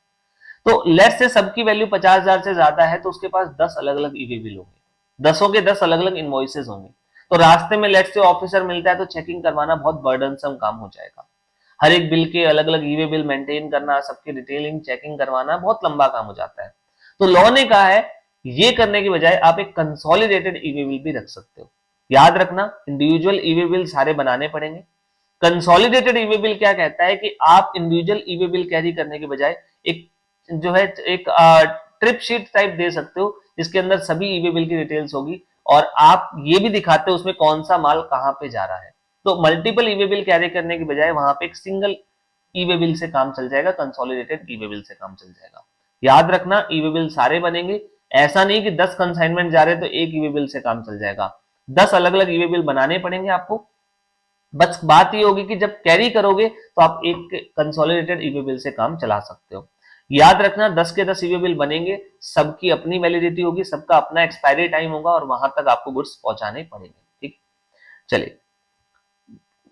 तो लेट से सबकी वैल्यू 50,000 से ज्यादा है, तो उसके पास 10 अलग अलग ईवी बिल होंगे, 10 के 10 अलग अलग इनवॉइसेस होंगे। तो रास्ते में लेट से ऑफिसर मिलता है तो चेकिंग करवाना बहुत बर्डनसम काम हो जाएगा। हर एक बिल के अलग अलग ईवी बिल मेंटेन करना, सबकी डिटेलिंग चेकिंग करवाना बहुत लंबा काम हो जाता है। तो लॉ ने कहा है ये करने की बजाय आप एक कंसोलिडेटेड ईवी बिल भी रख सकते हो। याद रखना इंडिविजुअल ईवी बिल सारे बनाने पड़ेंगे। कंसोलिडेटेड ईवी बिल क्या कहता है कि आप इंडिविजुअल ईवी बिल कैरी करने के बजाय एक जो है एक ट्रिप शीट टाइप दे सकते हो, जिसके अंदर सभी ईवी बिल की डिटेल्स होगी और आप ये भी दिखाते हो उसमें कौन सा माल कहां पे जा रहा है। तो मल्टीपल ईवी बिल कैरी करने के बजाय वहां पे एक सिंगल ईवे बिल से काम चल जाएगा, कंसोलिडेटेड ईवे बिल से काम चल जाएगा। याद रखना ईवे बिल सारे बनेंगे, ऐसा नहीं कि 10 कंसाइनमेंट जा रहे हैं तो एक ईवे बिल से काम चल जाएगा, 10 अलग अलग ईवे बिल बनाने पड़ेंगे आपको। बस बात ये होगी कि जब कैरी करोगे तो आप एक कंसोलिडेटेड ईवे बिल से काम चला सकते हो। याद रखना 10 के 10 ईवे बिल बनेंगे, सबकी अपनी वैलिडिटी होगी, सबका अपना एक्सपायरी टाइम होगा और वहां तक आपको गुड्स पहुंचाने पड़ेंगे। ठीक, चलिए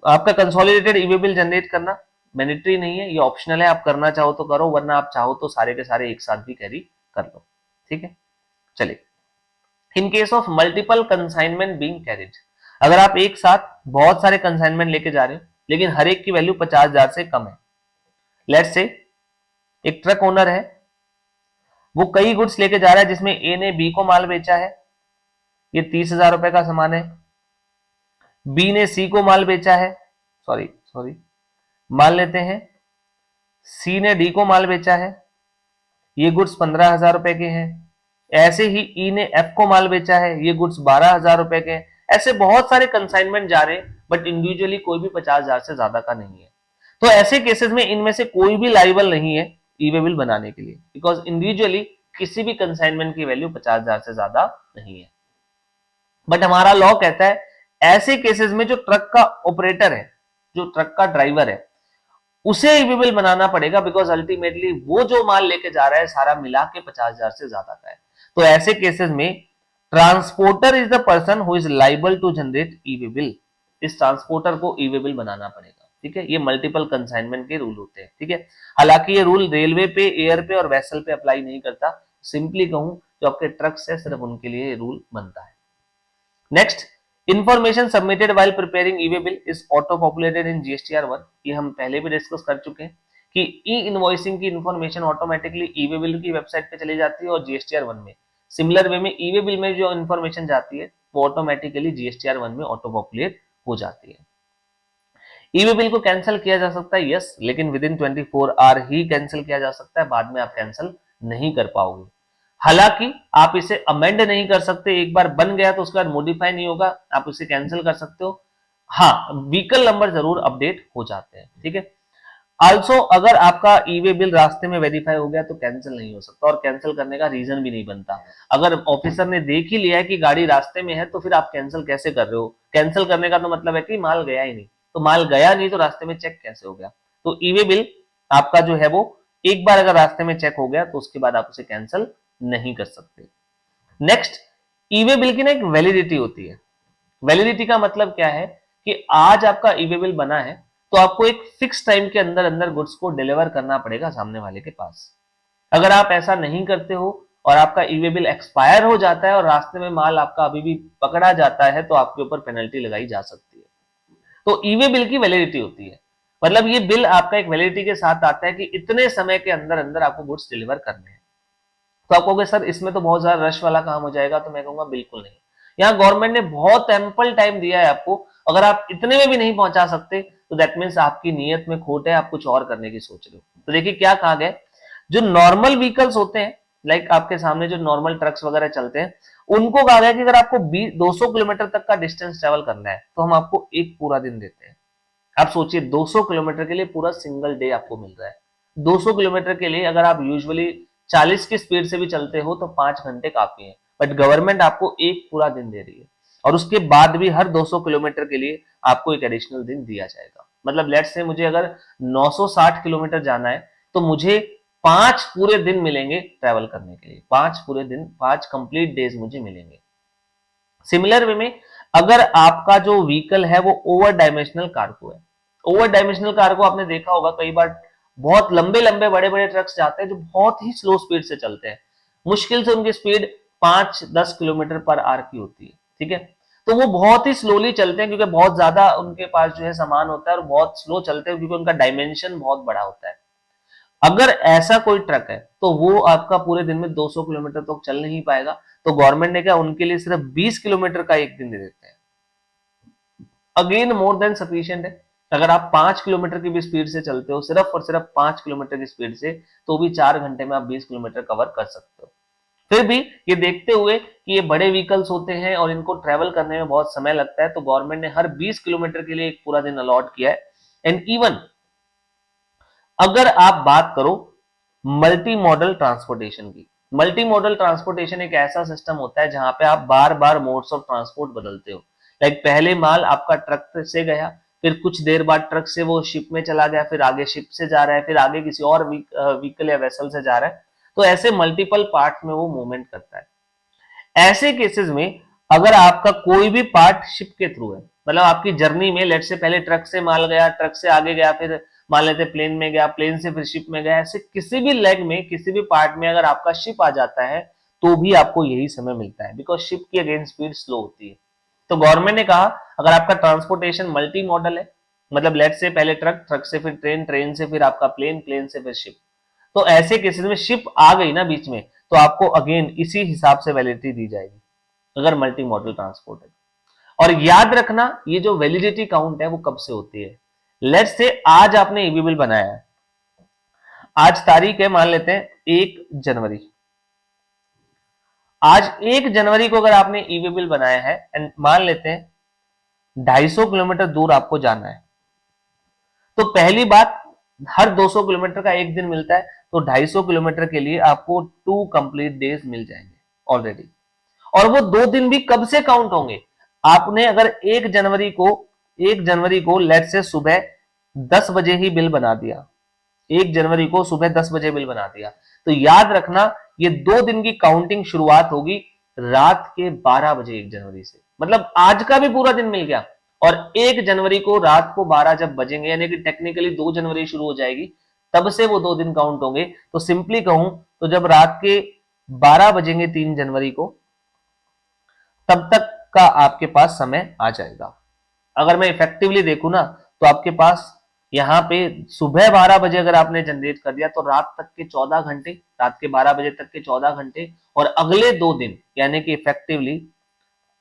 आपका कंसोलिडेटेड ईवे बिल जनरेट करना मैंडेटरी नहीं है, ये ऑप्शनल है, आप करना चाहो तो करो, वरना आप चाहो तो सारे के सारे एक साथ भी कैरी कर लो। ठीक है, चलिए इन case of multiple consignment being carried, अगर आप एक साथ बहुत सारे कंसाइनमेंट लेके जा रहे हो लेकिन हर एक की वैल्यू 50,000 से कम है। लेट्स से एक ट्रक ओनर है, वो कई गुड्स लेके जा रहा है, जिसमें ए ने बी को माल बेचा है, ये 30,000 रुपए का सामान है। बी ने सी को माल बेचा है, सॉरी मान लेते हैं सी ने डी को माल बेचा है, ये गुड्स 15,000 रुपए के हैं। ऐसे ही ई ने एफ को माल बेचा है, ये गुड्स 12,000 रुपए के हैं। ऐसे बहुत सारे कंसाइनमेंट जा रहे हैं, बट इंडिविजुअली कोई भी 50,000 से ज्यादा का नहीं है। तो ऐसे केसेस में इनमें से कोई भी लाइबल नहीं है ई-वे बिल बनाने के लिए, बिकॉज इंडिविजुअली किसी भी कंसाइनमेंट की वैल्यू 50,000 से ज्यादा नहीं है। बट हमारा लॉ कहता है ऐसे केसेस में जो ट्रक का ऑपरेटर है, जो ट्रक का ड्राइवर है, उसे ई-वे बिल बनाना पड़ेगा, बिकॉज अल्टीमेटली वो जो माल लेके जा रहा है सारा मिला के 50,000 से ज्यादा का है। तो ऐसे केसेस में transporter is the person who is liable to generate e way bill, इस ट्रांसपोर्टर को ई-वे बिल बनाना पड़ेगा। ठीक है, ये मल्टीपल कंसाइनमेंट के रूल होते हैं। ठीक है, हालांकि ये रूल रेलवे पे, एयर पे और वेसल पे अप्लाई नहीं करता, सिंपली कहूं जो आपके ट्रक्स है सिर्फ उनके लिए रूल बनता है। Next, information submitted while preparing e-way bill is auto populated in GSTR 1, ये हम पहले भी डिस्कस कर चुके हैं कि ई इनवॉइसिंग की इंफॉर्मेशन ऑटोमेटिकली ई-वे बिल की वेबसाइट पे चली जाती है और जीएसटीआर 1 में सिमिलर वे में ई-वे बिल में जो इंफॉर्मेशन जाती है वो ऑटोमेटिकली जीएसटीआर 1 में ऑटो पॉपुलेट हो जाती है। ई-वे बिल को कैंसिल किया जा सकता है, यस, लेकिन विद इन 24 आवर ही कैंसिल किया जा सकता है, बाद में आप कैंसिल नहीं कर पाओगे। हालांकि आप इसे अमेंड नहीं कर सकते, एक बार बन गया तो उसके बाद मॉडिफाई नहीं होगा, आप इसे कैंसिल कर सकते हो। हाँ, व्हीकल नंबर जरूर अपडेट हो जाते हैं। ठीक है, आल्सो अगर आपका ई-वे बिल रास्ते में वेरीफाई हो गया तो कैंसिल नहीं हो सकता और कैंसिल करने का रीजन भी नहीं बनता। अगर ऑफिसर ने देख ही लिया है कि गाड़ी रास्ते में है तो फिर आप कैंसिल कैसे कर रहे हो? कैंसिल करने का तो मतलब है कि माल गया ही नहीं, तो माल गया नहीं तो रास्ते में चेक कैसे हो गया? तो ई-वे बिल आपका जो है वो एक बार अगर रास्ते में चेक हो गया तो उसके बाद आप उसे कैंसिल नहीं कर सकते। नेक्स्ट, ई-वे बिल की ना एक वैलिडिटी होती है। वैलिडिटी का मतलब क्या है कि आज आपका ई-वे बिल बना है तो आपको एक फिक्स टाइम के अंदर अंदर गुड्स को डिलीवर करना पड़ेगा सामने वाले के पास। अगर आप ऐसा नहीं करते हो और आपका ई वे बिल एक्सपायर हो जाता है और रास्ते में माल आपका अभी भी पकड़ा जाता है तो आपके ऊपर पेनल्टी लगाई जा सकती है। तो ई वे बिल की वैलिडिटी होती है, मतलब ये बिल आपका एक वैलिडिटी के साथ आता है कि इतने समय के अंदर अंदर आपको गुड्स डिलीवर करने हैं। तो आप कहोगे सर इसमें तो बहुत ज्यादा रश वाला काम हो जाएगा, तो मैं कहूंगा बिल्कुल नहीं। यहाँ गवर्नमेंट ने बहुत एम्पल टाइम दिया है आपको, अगर आप इतने में भी नहीं पहुंचा सकते तो दैट मीन्स आपकी नीयत में खोट है, आप कुछ और करने की सोच रहे हो। तो देखिए क्या कहा गया, जो नॉर्मल व्हीकल्स होते हैं, लाइक आपके सामने जो नॉर्मल ट्रक्स वगैरह चलते हैं, उनको कहा गया कि अगर आपको 200 किलोमीटर तक का डिस्टेंस ट्रेवल करना है तो हम आपको एक पूरा दिन देते हैं। आप सोचिए 200 किलोमीटर के लिए पूरा सिंगल डे आपको मिल रहा है। 200 किलोमीटर के लिए अगर आप यूजुअली 40 की स्पीड से भी चलते हो तो 5 घंटे काफी है, बट गवर्नमेंट आपको एक पूरा दिन दे रही है और उसके बाद भी हर 200 किलोमीटर के लिए आपको एक एडिशनल दिन दिया जाएगा। मतलब लेट्स से मुझे अगर 960 किलोमीटर जाना है तो मुझे 5 पूरे दिन मिलेंगे ट्रैवल करने के लिए, 5 पूरे दिन, 5 कंप्लीट डेज मुझे मिलेंगे। सिमिलर वे में अगर आपका जो व्हीकल है वो ओवर डायमेंशनल कार्गो है, ओवर डायमेंशनल कार्गो आपने देखा होगा कई बार बहुत लंबे लंबे बड़े बड़े ट्रक्स जाते हैं जो बहुत ही स्लो स्पीड से चलते हैं, मुश्किल से उनकी स्पीड 5-10 किलोमीटर पर आवर की होती है, ठीक है। तो वो बहुत ही स्लोली चलते हैं क्योंकि बहुत ज्यादा उनके पास जो है सामान होता है और बहुत स्लो चलते हैं क्योंकि उनका डायमेंशन बहुत बड़ा होता है। अगर ऐसा कोई ट्रक है तो वो आपका पूरे दिन में 200 किलोमीटर तो चल नहीं पाएगा, तो गवर्नमेंट ने क्या उनके लिए सिर्फ 20 किलोमीटर का एक दिन दे देते हैं। अगेन मोर देन सफिशिएंट है। अगर आप 5 किलोमीटर की भी स्पीड से चलते हो, सिर्फ और सिर्फ 5 किलोमीटर की स्पीड से, तो भी 4 घंटे में आप 20 किलोमीटर कवर कर सकते हो। फिर भी ये देखते हुए कि ये बड़े व्हीकल्स होते हैं और इनको ट्रेवल करने में बहुत समय लगता है, तो गवर्नमेंट ने हर 20 किलोमीटर के लिए एक पूरा दिन अलॉट किया है। एंड इवन अगर आप बात करो मल्टी मॉडल ट्रांसपोर्टेशन की, मल्टी मॉडल ट्रांसपोर्टेशन एक ऐसा सिस्टम होता है जहां पे आप बार बार मोड्स ऑफ ट्रांसपोर्ट बदलते हो। लाइक पहले माल आपका ट्रक से गया, फिर कुछ देर बाद ट्रक से वो शिप में चला गया, फिर आगे शिप से जा रहा है, फिर आगे किसी और व्हीकल या वेसल से जा रहा है, तो ऐसे मल्टीपल पार्ट में वो मूवमेंट करता है। ऐसे केसेस में अगर आपका कोई भी पार्ट शिप के थ्रू है, मतलब आपकी जर्नी में लेट से पहले ट्रक से माल गया, ट्रक से आगे गया, फिर मान लेते प्लेन में गया, प्लेन से फिर शिप में गया, ऐसे किसी भी लेग में किसी भी पार्ट में अगर आपका शिप आ जाता है तो भी आपको यही समय मिलता है, बिकॉज शिप की अगेन स्पीड स्लो होती है। तो गवर्नमेंट ने कहा अगर आपका ट्रांसपोर्टेशन मल्टी मॉडल है, मतलब लेट से पहले ट्रक, ट्रक से फिर ट्रेन, ट्रेन से फिर आपका प्लेन, प्लेन से फिर शिप, तो ऐसे केसेस में शिप आ गई ना बीच में तो आपको अगेन इसी हिसाब से वैलिडिटी दी जाएगी अगर मल्टी मॉडल ट्रांसपोर्ट है। और याद रखना ये जो वैलिडिटी काउंट है वो कब से होती है। लेट्स से आज आपने ईवी बिल बनाया है, आज तारीख है मान लेते हैं 1 जनवरी, आज 1 जनवरी को अगर आपने ईवी बिल बनाया है एंड मान लेते हैं 250 किलोमीटर दूर आपको जाना है, तो पहली बात हर 200 किलोमीटर का एक दिन मिलता है, तो 250 किलोमीटर के लिए आपको 2 कंप्लीट डेज मिल जाएंगे ऑलरेडी। और वो 2 दिन भी कब से काउंट होंगे, आपने अगर 1 जनवरी को लेट से सुबह 10 बजे ही बिल बना दिया, 1 जनवरी को सुबह 10 बजे बिल बना दिया, तो याद रखना ये 2 दिन की काउंटिंग शुरुआत होगी रात के 12 बजे 1 जनवरी से, मतलब आज का भी पूरा दिन मिल गया। और 1 जनवरी को रात को 12 जब बजेंगे, यानी कि टेक्निकली 2 जनवरी शुरू हो जाएगी, तब से वो 2 दिन काउंट होंगे। तो सिंपली कहूं तो जब रात के 12 बजेंगे 3 जनवरी को, तब तक का आपके पास समय आ जाएगा। अगर मैं इफेक्टिवली देखूं ना तो आपके पास यहाँ पे सुबह 12 बजे अगर आपने जनरेट कर दिया तो रात तक के 14 घंटे, रात के 12 बजे तक के 14 घंटे, और अगले 2 दिन यानी कि इफेक्टिवली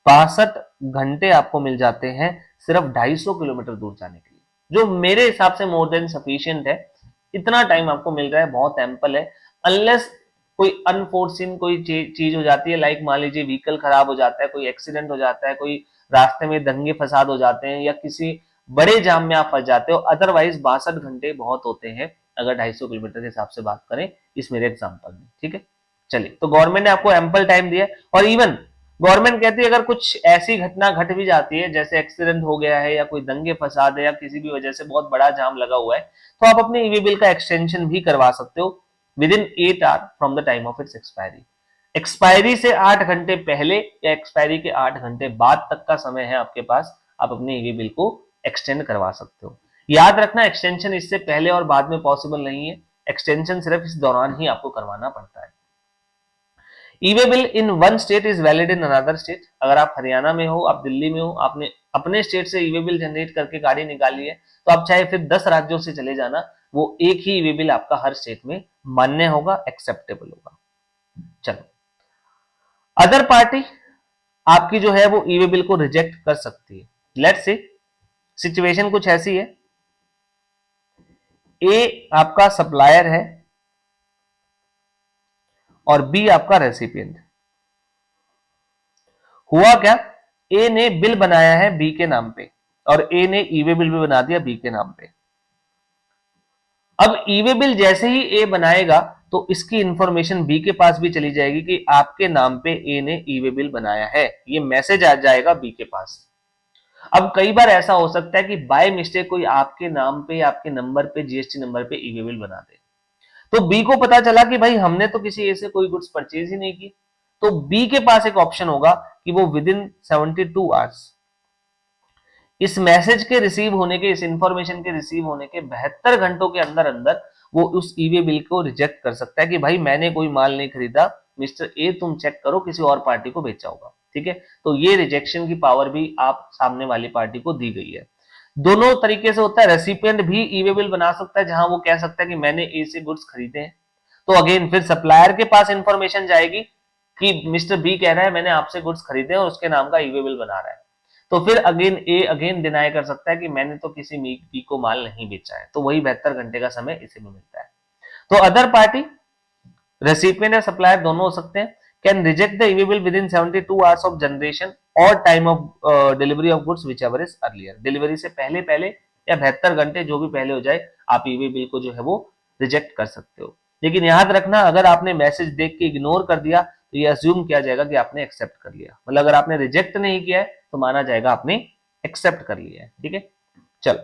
62 घंटे आपको मिल जाते हैं सिर्फ 250 किलोमीटर दूर जाने के लिए, जो मेरे हिसाब से मोर देन सफिशिएंट है। इतना टाइम आपको मिल रहा है, बहुत एम्पल है। अनलेस कोई अनफोर्सिन कोई चीज हो जाती है, लाइक मान लीजिए व्हीकल खराब हो जाता है, कोई एक्सीडेंट हो जाता है, कोई रास्ते में दंगे फसाद हो जाते हैं, या किसी बड़े जाम में आप फंस जाते हो, अदरवाइज 62 घंटे बहुत होते हैं अगर 250 किलोमीटर के हिसाब से बात करें इस मेरे एग्जाम्पल में, ठीक है। चलिए, तो गवर्नमेंट ने आपको एम्पल टाइम दिया, और इवन गवर्नमेंट कहती है अगर कुछ ऐसी घटना घट भी जाती है जैसे एक्सीडेंट हो गया है या कोई दंगे फसाद है या किसी भी वजह से बहुत बड़ा जाम लगा हुआ है, तो आप अपने ईवी बिल का एक्सटेंशन भी करवा सकते हो with in 8 our from the time of its expiry. Expiry से 8 घंटे पहले या एक्सपायरी के 8 घंटे बाद तक का समय है आपके पास, आप अपने ईवी बिल को एक्सटेंड करवा सकते हो। याद रखना एक्सटेंशन इससे पहले और बाद में पॉसिबल नहीं है, एक्सटेंशन सिर्फ इस दौरान ही आपको करवाना पड़ता है। E-way bill in one state is valid in another state. अगर आप हरियाणा में हो, आप दिल्ली में हो, आपने अपने स्टेट से ई-वे बिल जनरेट करके गाड़ी निकाली है, तो आप चाहे फिर 10 राज्यों से चले जाना, वो एक ही ई-वे बिल आपका हर स्टेट में मान्य होगा, एक्सेप्टेबल होगा। चलो, अदर पार्टी आपकी जो है वो ई-वे बिल को रिजेक्ट कर सकती है। लेट्स से सिचुएशन कुछ ऐसी है, ए आपका सप्लायर है और बी आपका रेसिपिएंट। हुआ क्या, ए ने बिल बनाया है बी के नाम पे और ए ने ई-वे बिल भी बना दिया बी के नाम पे। अब ई-वे बिल जैसे ही ए बनाएगा तो इसकी इंफॉर्मेशन बी के पास भी चली जाएगी कि आपके नाम पे ए ने ई-वे बिल बनाया है, ये मैसेज आ जाएगा बी के पास। अब कई बार ऐसा हो सकता है कि बाय मिस्टेक कोई आपके नाम पे, आपके नंबर पे, जीएसटी नंबर पे ई-वे बिल बना दे, तो बी को पता चला कि भाई हमने तो किसी ए से कोई गुड्स परचेज ही नहीं की, तो बी के पास एक ऑप्शन होगा कि वो विद इन 72 आवर्स इस मैसेज के रिसीव होने के, इस इंफॉर्मेशन के रिसीव होने के 72 घंटों के अंदर अंदर वो उस ई-वे बिल को रिजेक्ट कर सकता है कि भाई मैंने कोई माल नहीं खरीदा, मिस्टर ए तुम चेक करो किसी और पार्टी को बेचा होगा। ठीक है, तो ये रिजेक्शन की पावर भी आप सामने वाली पार्टी को दी गई है। दोनों तरीके से होता है, रेसिपिएंट भी ई-वे बिल बना सकता है जहां वो कह सकता है कि मैंने ए से गुड्स खरीदे हैं, तो अगेन फिर सप्लायर के पास इंफॉर्मेशन जाएगी कि मिस्टर बी कह रहा है मैंने आपसे गुड्स खरीदे और उसके नाम का ई-वे बिल बना रहा है, तो फिर अगेन ए अगेन डिनाई कर सकता है कि मैंने तो किसी बी को माल नहीं बेचा है, तो वही 72 घंटे का समय इसे भी मिलता है। तो अदर पार्टी रेसिपिएंट या सप्लायर दोनों हो सकते हैं, can reject the e-way bill within 72 hours of generation और time of delivery of goods whichever is earlier. Delivery से पहले पहले या 72 घंटे जो भी पहले हो जाए, आप ई-वे बिल को जो है वो रिजेक्ट कर सकते हो। लेकिन याद रखना, अगर आपने मैसेज देख के इग्नोर कर दिया तो ये अज्यूम किया जाएगा कि आपने एक्सेप्ट कर लिया, मतलब अगर आपने रिजेक्ट नहीं किया है तो माना जाएगा आपने एक्सेप्ट कर लिया है। ठीक है, चलो,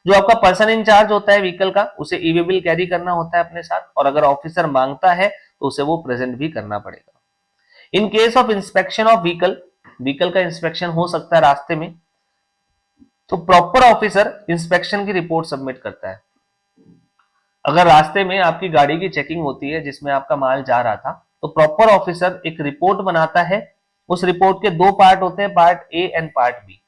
जो आपका पर्सन इंचार्ज होता है व्हीकल का, उसे ई-वे बिल कैरी करना होता है अपने साथ, और अगर ऑफिसर मांगता है तो उसे वो प्रेजेंट भी करना पड़ेगा। इन case of inspection of vehicle, vehicle का इंस्पेक्शन हो सकता है रास्ते में, तो प्रॉपर ऑफिसर इंस्पेक्शन की रिपोर्ट सबमिट करता है। अगर रास्ते में आपकी गाड़ी की चेकिंग होती है जिसमें आपका माल जा रहा था, तो प्रॉपर ऑफिसर एक रिपोर्ट बनाता है। उस रिपोर्ट के दो पार्ट होते हैं, part A and part B.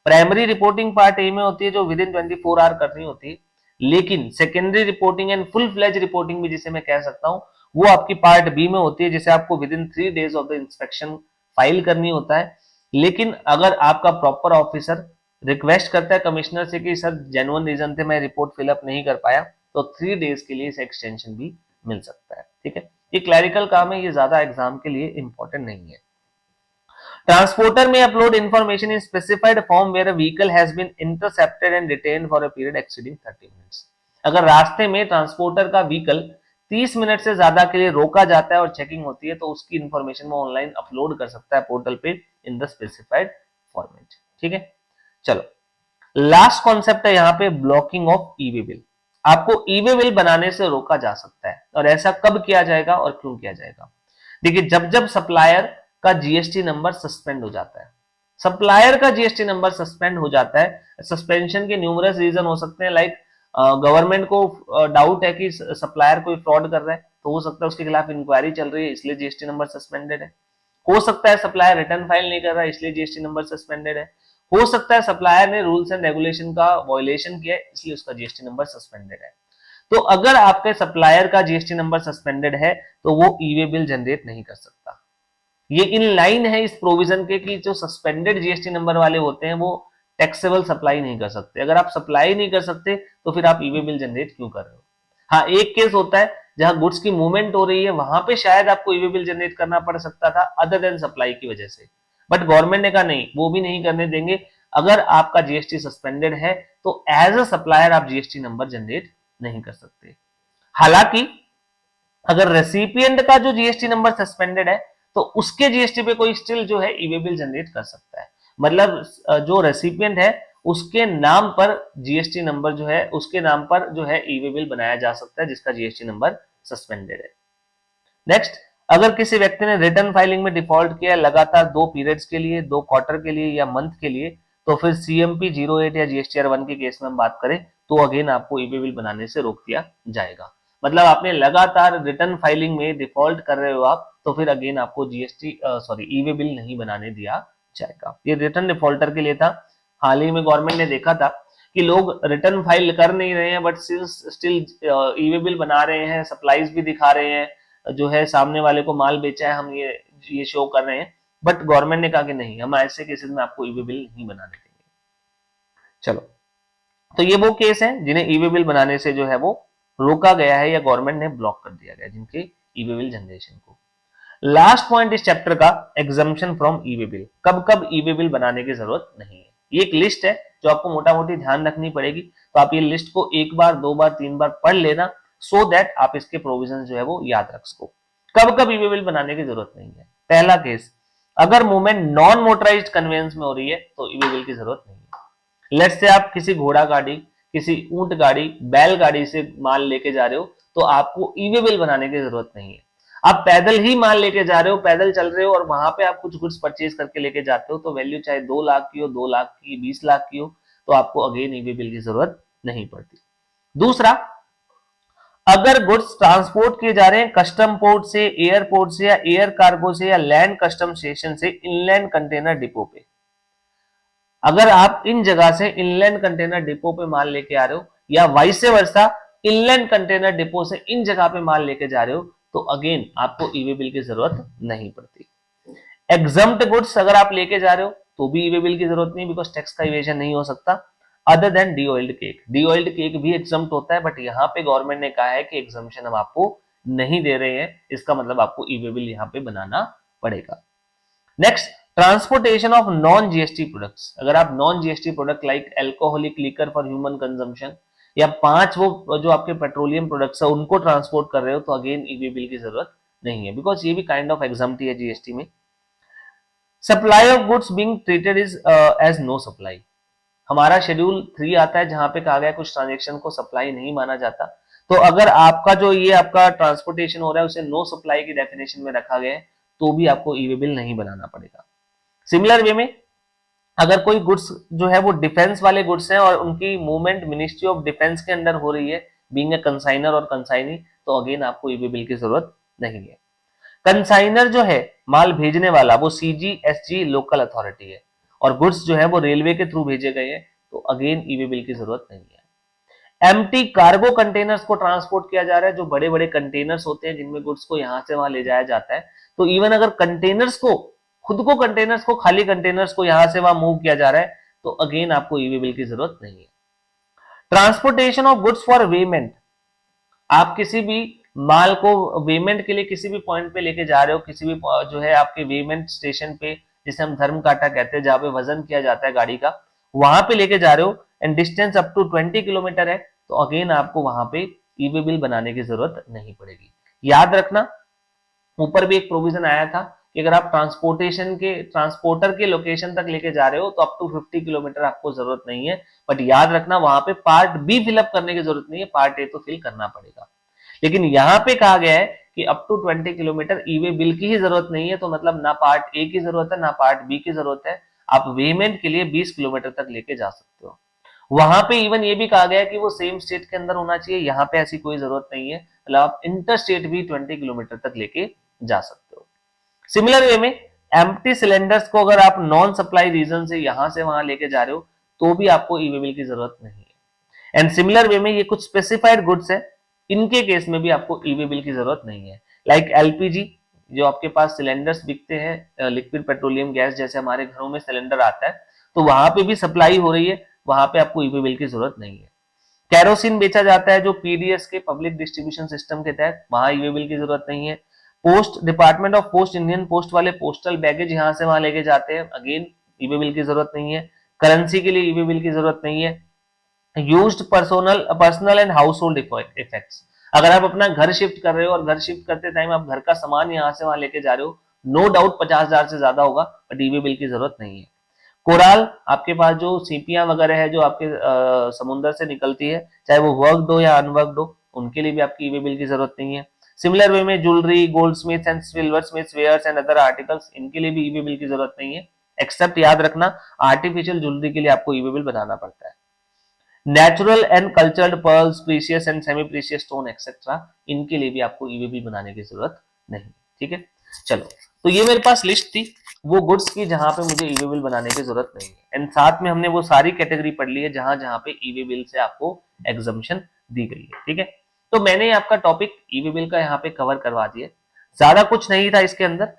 Primary reporting part A में होती है जो विद इन 24 आवर करनी होती है, लेकिन secondary reporting and full fledge reporting भी जिसे मैं कह सकता हूं, वो आपकी पार्ट बी में होती है, जिसे आपको with in 3 days of the inspection file करनी होता है। लेकिन अगर आपका प्रॉपर ऑफिसर रिक्वेस्ट करता है कमिश्नर से कि सर जेन्युइन रीजन थे मैं रिपोर्ट फिलअप नहीं कर पाया, तो 3 डेज के लिए इसे एक्सटेंशन भी मिल सकता है। ठीक है, ये क्लैरिकल काम है, ये ज्यादा एग्जाम के लिए इंपॉर्टेंट नहीं है। ट्रांसपोर्टर में upload information in specified form where a vehicle has been intercepted and detained for a period exceeding 30 minutes. अगर रास्ते में ट्रांसपोर्टर का व्हीकल 30 मिनट से ज्यादा के लिए रोका जाता है और चेकिंग होती है, तो उसकी इंफॉर्मेशन वो ऑनलाइन अपलोड कर सकता है पोर्टल पे इन द स्पेसिफाइड फॉर्मेट। ठीक है, चलो, लास्ट कॉन्सेप्ट है यहाँ पे ब्लॉकिंग ऑफ ई-वे बिल। आपको ई-वे बिल बनाने से रोका जा सकता है, और ऐसा कब किया जाएगा और क्यों किया जाएगा। देखिए, जब जब सप्लायर का जीएसटी नंबर सस्पेंड हो जाता है, सप्लायर का जीएसटी नंबर सस्पेंड हो जाता है, सस्पेंशन के न्यूमरस रीजन हो सकते हैं, लाइक गवर्नमेंट को डाउट है कि सप्लायर कोई फ्रॉड कर रहा है, तो हो सकता है उसके खिलाफ इंक्वायरी चल रही है इसलिए जीएसटी नंबर सस्पेंडेड है। हो सकता है सप्लायर रिटर्न फाइल नहीं कर रहा है इसलिए जीएसटी नंबर सस्पेंडेड है। हो सकता है सप्लायर ने रूल्स एंड रेगुलेशन का वायलेशन किया है इसलिए उसका जीएसटी नंबर सस्पेंडेड है। तो अगर आपके सप्लायर का जीएसटी नंबर सस्पेंडेड है तो वो ई-वे बिल जनरेट नहीं कर सकता। ये इन लाइन है इस प्रोविजन के कि जो सस्पेंडेड जीएसटी नंबर वाले होते हैं वो टैक्सेबल सप्लाई नहीं कर सकते। अगर आप सप्लाई नहीं कर सकते तो फिर आप ई-वे बिल जनरेट क्यों कर रहे हो। हाँ, एक केस होता है जहां गुड्स की मूवमेंट हो रही है, वहां पे शायद आपको ई-वे बिल जनरेट करना पड़ सकता था अदर देन सप्लाई की वजह से, बट गवर्नमेंट ने कहा नहीं, वो भी नहीं करने देंगे। अगर आपका जीएसटी सस्पेंडेड है तो एज अ सप्लायर आप जीएसटी नंबर जनरेट नहीं कर सकते। हालांकि अगर रेसिपिएंट का जो जीएसटी नंबर सस्पेंडेड है तो उसके जीएसटी पे कोई स्टिल जो है ई-वे बिल जनरेट कर सकता है। मतलब जो रेसिपिएंट है उसके नाम पर जीएसटी नंबर जो है, उसके नाम पर जो है ई-वे बिल बनाया जा सकता है जिसका जीएसटी नंबर सस्पेंडेड है। नेक्स्ट, अगर किसी व्यक्ति ने रिटर्न फाइलिंग में डिफॉल्ट किया लगातार 2 पीरियड्स के लिए, 2 क्वार्टर के लिए या मंथ के लिए, तो फिर CMP 08 या GSTR 1 के केस में हम बात करें तो अगेन आपको ई वे बिल बनाने से रोक दिया जाएगा। मतलब आपने लगातार रिटर्न फाइलिंग में डिफॉल्ट कर रहे हो आप, तो फिर अगेन आपको ई वे बिल नहीं बनाने दिया जाएगा। ये रिटर्न डिफॉल्टर के लिए था। हाल ही में गवर्नमेंट ने देखा था कि लोग रिटर्न फाइल कर नहीं रहे हैं but still E way bill बना रहे हैं, सप्लाईज भी दिखा रहे हैं, जो है सामने वाले को माल बेचा है हम ये शो कर रहे हैं, बट गवर्नमेंट ने कहा कि नहीं, हम ऐसे केसेस में आपको ई वे बिल नहीं बनाने देंगे। चलो, तो ये वो केस है जिन्हें ई वे बिल बनाने से जो है वो रोका गया है या गवर्नमेंट ने ब्लॉक कर दिया गया जिनके ई वे बिल जनरेशन को। लास्ट पॉइंट इस चैप्टर का, exemption from E way bill. कब कब ई वे बिल बनाने की जरूरत नहीं है, ये एक लिस्ट है जो आपको मोटा मोटी ध्यान रखनी पड़ेगी। तो आप ये लिस्ट को एक बार, दो बार, तीन बार पढ़ लेना, सो दैट आप इसके प्रोविजन जो है वो याद रख सको। कब कब ई वे बिल बनाने की जरूरत नहीं है। पहला केस, अगर मूवमेंट नॉन मोटराइज्ड कन्वेंस में हो रही है तो ई वे बिल की जरूरत नहीं है। लेट्स से आप किसी घोड़ा गाड़ी, किसी ऊंट गाड़ी, बैल गाड़ी से माल लेके जा रहे हो तो आपको ई वे बिल बनाने की जरूरत नहीं है। आप पैदल ही माल लेके जा रहे हो, पैदल चल रहे हो और वहां पे आप कुछ गुड्स परचेज करके लेके जाते हो, तो वैल्यू चाहे 2 लाख की हो, 2 लाख की, 20 लाख की हो, तो आपको अगेन ई वे बिल की जरूरत नहीं पड़ती। दूसरा, अगर गुड्स ट्रांसपोर्ट किए जा रहे हैं कस्टम पोर्ट से, एयरपोर्ट से, या एयर कार्गो से, या लैंड कस्टम स्टेशन से इनलैंड कंटेनर डिपो पे, अगर आप इन जगह से इनलैंड कंटेनर डिपो पे माल लेके आ रहे हो, या vice versa inland container depot से इन जगह पे माल लेके जा रहे हो, तो अगेन आपको ई वे बिल की जरूरत नहीं पड़ती। एग्जम्प्ट गुड्स अगर आप लेके जा रहे हो तो भी ई वे बिल की जरूरत नहीं, बिकॉज टैक्स का इवेजन नहीं हो सकता। Other than D oiled cake, D oiled cake भी एग्जम्प्ट होता है, बट यहाँ पे गवर्नमेंट ने कहा है कि एग्जम्पशन हम आपको नहीं दे रहे हैं, इसका मतलब आपको ई वे बिल यहाँ पे बनाना पड़ेगा। Next, transportation of non GST products. अगर आप non GST product like alcoholic liquor for human consumption, या 5 वो जो आपके पेट्रोलियम प्रोडक्ट्स है उनको ट्रांसपोर्ट कर रहे हो, तो अगेन ई वे बिल की जरूरत नहीं है, बिकॉज ये भी काइंड ऑफ एग्जम्प्ट है जीएसटी में। Supply of goods being treated is as no supply. हमारा शेड्यूल 3 आता है जहां पे कहा गया कुछ ट्रांजेक्शन को सप्लाई नहीं माना जाता, तो अगर आपका जो ये आपका ट्रांसपोर्टेशन हो रहा है उसे नो सप्लाई की डेफिनेशन में रखा गया है, तो भी आपको ई वे बिल नहीं बनाना पड़ेगा। सिमिलर वे में, अगर कोई गुड्स जो है वो डिफेंस वाले गुड्स हैं और उनकी मूवमेंट मिनिस्ट्री ऑफ डिफेंस के अंडर हो रही है, बीइंग ए कंसाइनर और कंसाइनी, तो अगेन आपको ई वे बिल की जरूरत नहीं है। कंसाइनर जो है, माल भेजने वाला, वो CGSG लोकल अथॉरिटी है, और गुड्स जो है वो रेलवे के थ्रू भेजे गए हैं, तो अगेन ई वे बिल की जरूरत नहीं है। एम्प्टी कार्गो कंटेनर्स को ट्रांसपोर्ट किया जा रहा है, जो बड़े बड़े कंटेनर्स होते हैं जिनमें गुड्स को यहां से वहां ले जाया जाता है, तो इवन अगर कंटेनर्स को, खुद को कंटेनर्स को, खाली कंटेनर्स को यहां से वहां मूव किया जा रहा है, तो अगेन आपको ई वे बिल की जरूरत नहीं है। ट्रांसपोर्टेशन ऑफ गुड्स फॉर वेमेंट, आप किसी भी माल को वेमेंट के लिए किसी भी पॉइंट पे लेके जा रहे हो, किसी भी जो है आपके वेमेंट स्टेशन पे, जिसे हम धर्म काटा कहते हैं, जहां पे वजन किया जाता है गाड़ी का, वहां पे लेके जा रहे हो and distance up to 20 kilometre है, तो अगेन आपको वहां पे ई वे बिल बनाने की जरूरत नहीं पड़ेगी। याद रखना, ऊपर भी एक प्रोविजन आया था कि अगर आप ट्रांसपोर्टर के लोकेशन तक लेके जा रहे हो तो अप टू 50 किलोमीटर आपको जरूरत नहीं है, बट याद रखना वहां पे पार्ट बी फिलअप करने की जरूरत नहीं है, पार्ट ए तो फिल करना पड़ेगा। लेकिन यहाँ पे कहा गया है कि up to 20 kilometre e way bill की ही जरूरत नहीं है, तो मतलब ना पार्ट ए की जरूरत है ना पार्ट बी की जरूरत है, आप वेमेंट के लिए 20 किलोमीटर तक लेके जा सकते हो। वहां पे इवन ये भी कहा गया है कि वो सेम स्टेट के अंदर होना चाहिए, यहाँ पे ऐसी कोई जरूरत नहीं है, मतलब आप इंटर स्टेट भी 20 किलोमीटर तक लेके जा सकते हो। सिमिलर वे में, एम्प्टी सिलेंडर्स को अगर आप नॉन सप्लाई रीजन से यहां से वहां लेके जा रहे हो, तो भी आपको ई वे बिल की जरूरत नहीं है। एंड सिमिलर वे में, ये कुछ स्पेसिफाइड गुड्स है, इनके केस में भी आपको ई वे बिल की जरूरत नहीं है। लाइक एलपीजी, जो आपके पास सिलेंडर्स बिकते हैं, लिक्विड पेट्रोलियम गैस, जैसे हमारे घरों में सिलेंडर आता है, तो वहां पे भी सप्लाई हो रही है, वहां पे आपको ई वे बिल की जरूरत नहीं है। कैरोसिन बेचा जाता है जो पीडीएस के पब्लिक डिस्ट्रीब्यूशन सिस्टम के तहत, वहां ई वे बिल की जरूरत नहीं है। Post, department of post, Indian post वाले पोस्टल बैगेज यहां से वहां लेके जाते हैं, अगेन ई वे बिल की जरूरत नहीं है। करेंसी के लिए ई वे बिल की जरूरत नहीं है। Used personal and house hold effects, अगर आप अपना घर शिफ्ट कर रहे हो और घर शिफ्ट करते टाइम आप घर का सामान यहां से वहां लेके जा रहे हो, नो डाउट 50,000 से ज्यादा होगा, बट ई वे बिल की जरूरत नहीं है। कोराल, आपके पास जो सीपियां वगैरह है जो आपके समुद्र से निकलती है, चाहे वो वर्कड हो या अनवर्कड हो, उनके लिए भी आपकी ई वे बिल की जरूरत नहीं है। सिमिलर वे में, jewellery, goldsmith and silversmith wares and other articles, इनके लिए भी ई वे बिल की जरूरत नहीं है। एक्सेप्ट याद रखना, आर्टिफिशियल ज्वेलरी के लिए आपको ई वे बिल बनाना पड़ता है। Natural and cultured pearls, precious and semi precious stone etcetera, इनके लिए भी आपको ई वे बिल बनाने की जरूरत नहीं। ठीक है, चलो, तो ये मेरे पास लिस्ट थी वो गुड्स की जहां पे मुझे ई वे बिल बनाने की जरूरत नहीं है, एंड साथ में हमने वो सारी कैटेगरी पढ़ ली है जहां जहां पे ई वे बिल से आपको एग्जम्पशन दी गई है। ठीक है, तो मैंने आपका टॉपिक ई वे बिल का यहाँ पे कवर करवा दिया। ज्यादा कुछ नहीं था इसके अंदर,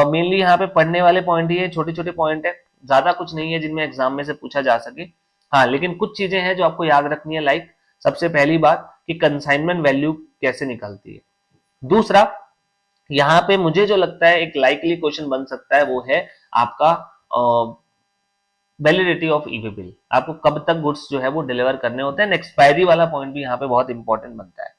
मेनली यहाँ पे पढ़ने वाले पॉइंट ही है, छोटे छोटे पॉइंट है, ज्यादा कुछ नहीं है जिनमें एग्जाम में से पूछा जा सके। हाँ, लेकिन कुछ चीजें हैं जो आपको याद रखनी है, लाइक सबसे पहली बात कि कंसाइनमेंट वैल्यू कैसे निकलती है। दूसरा, यहाँ पे मुझे जो लगता है एक लाइकली क्वेश्चन बन सकता है वो है आपका validity of E way bill, आपको कब तक गुड्स जो है वो डिलीवर करने होते हैं। एक्सपायरी वाला पॉइंट भी यहाँ पे बहुत इंपॉर्टेंट बनता है।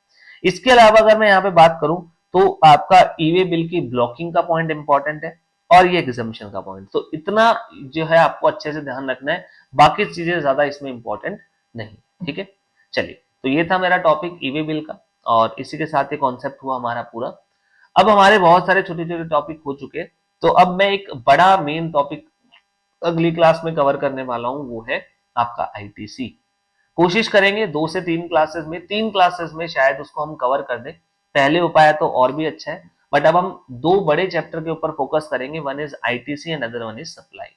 इसके अलावा अगर मैं यहाँ पे बात करूं तो आपका ई वे बिल की ब्लॉकिंग का पॉइंट इंपॉर्टेंट है और ये एग्जाम्पशन का पॉइंट, तो इतना जो है आपको अच्छे से ध्यान रखना है, बाकी चीजें ज्यादा इसमें इंपॉर्टेंट नहीं। ठीक है, चलिए, तो ये था मेरा टॉपिक ई वे बिल का, और इसी के साथ ये कॉन्सेप्ट हुआ हमारा पूरा। अब हमारे बहुत सारे छोटे छोटे टॉपिक हो चुके, तो अब मैं एक बड़ा मेन टॉपिक अगली क्लास में कवर करने वाला हूं, वो है आपका आईटीसी। कोशिश करेंगे 2 से 3 क्लासेस में, 3 क्लासेस में शायद उसको हम कवर कर दें, पहले हो पाया तो और भी अच्छा है, बट अब हम 2 बड़े चैप्टर के ऊपर फोकस करेंगे, one is ITC and other one is supply.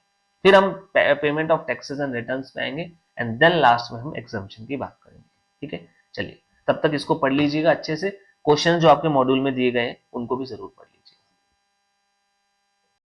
फिर हम payment of taxes and returns में आएंगे, एंड देन लास्ट में हम एग्जाम्पशन की बात करेंगे। ठीक है, चलिए, तब तक इसको पढ़ लीजिएगा अच्छे से, क्वेश्चन जो आपके मॉड्यूल में दिए गए हैं उनको भी जरूर पढ़ लीजिए।